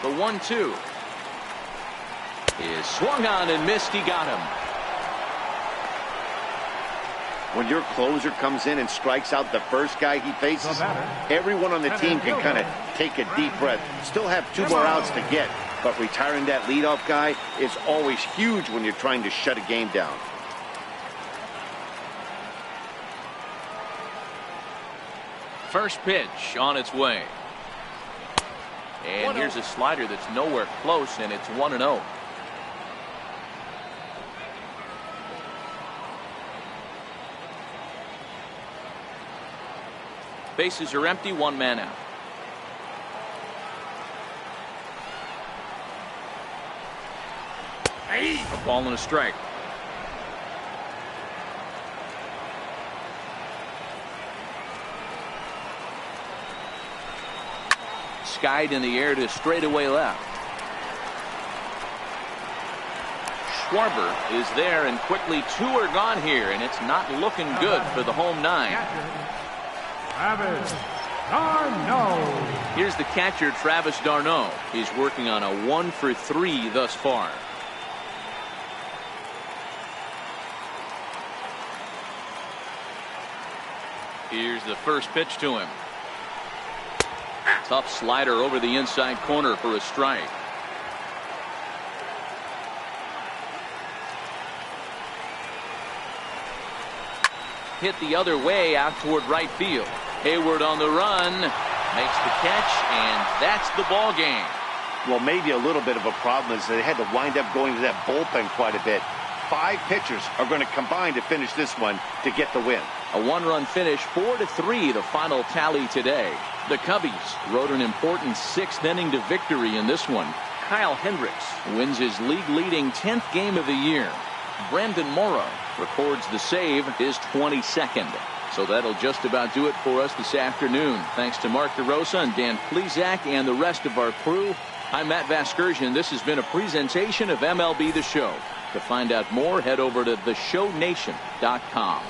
The 1-2 is swung on and missed. He got him. When your closer comes in and strikes out the first guy he faces, everyone on the team can kind of take a deep breath. Still have 2 more outs to get, but retiring that leadoff guy is always huge when you're trying to shut a game down. First pitch on its way. And here's a slider that's nowhere close, and it's 1-0. Bases are empty, 1 man out. A ball and a strike. Skied in the air to straightaway left. Schwarber is there, and quickly 2 are gone here, and it's not looking good for the home 9. Travis d'Arnaud. Here's the catcher, Travis d'Arnaud. He's working on a 1 for 3 thus far. Here's the first pitch to him. Tough slider over the inside corner for a strike. Hit the other way out toward right field. Hayward on the run, makes the catch, and that's the ball game. Well, maybe a little bit of a problem is they had to wind up going to that bullpen quite a bit. 5 pitchers are going to combine to finish this one to get the win. A 1-run finish, 4-3, the final tally today. The Cubbies rode an important 6th inning to victory in this one. Kyle Hendricks wins his league-leading 10th game of the year. Brandon Morrow records the save, his 22nd. So that'll just about do it for us this afternoon. Thanks to Mark DeRosa and Dan Plesac and the rest of our crew. I'm Matt Vasgersian. This has been a presentation of MLB The Show. To find out more, head over to theshownation.com.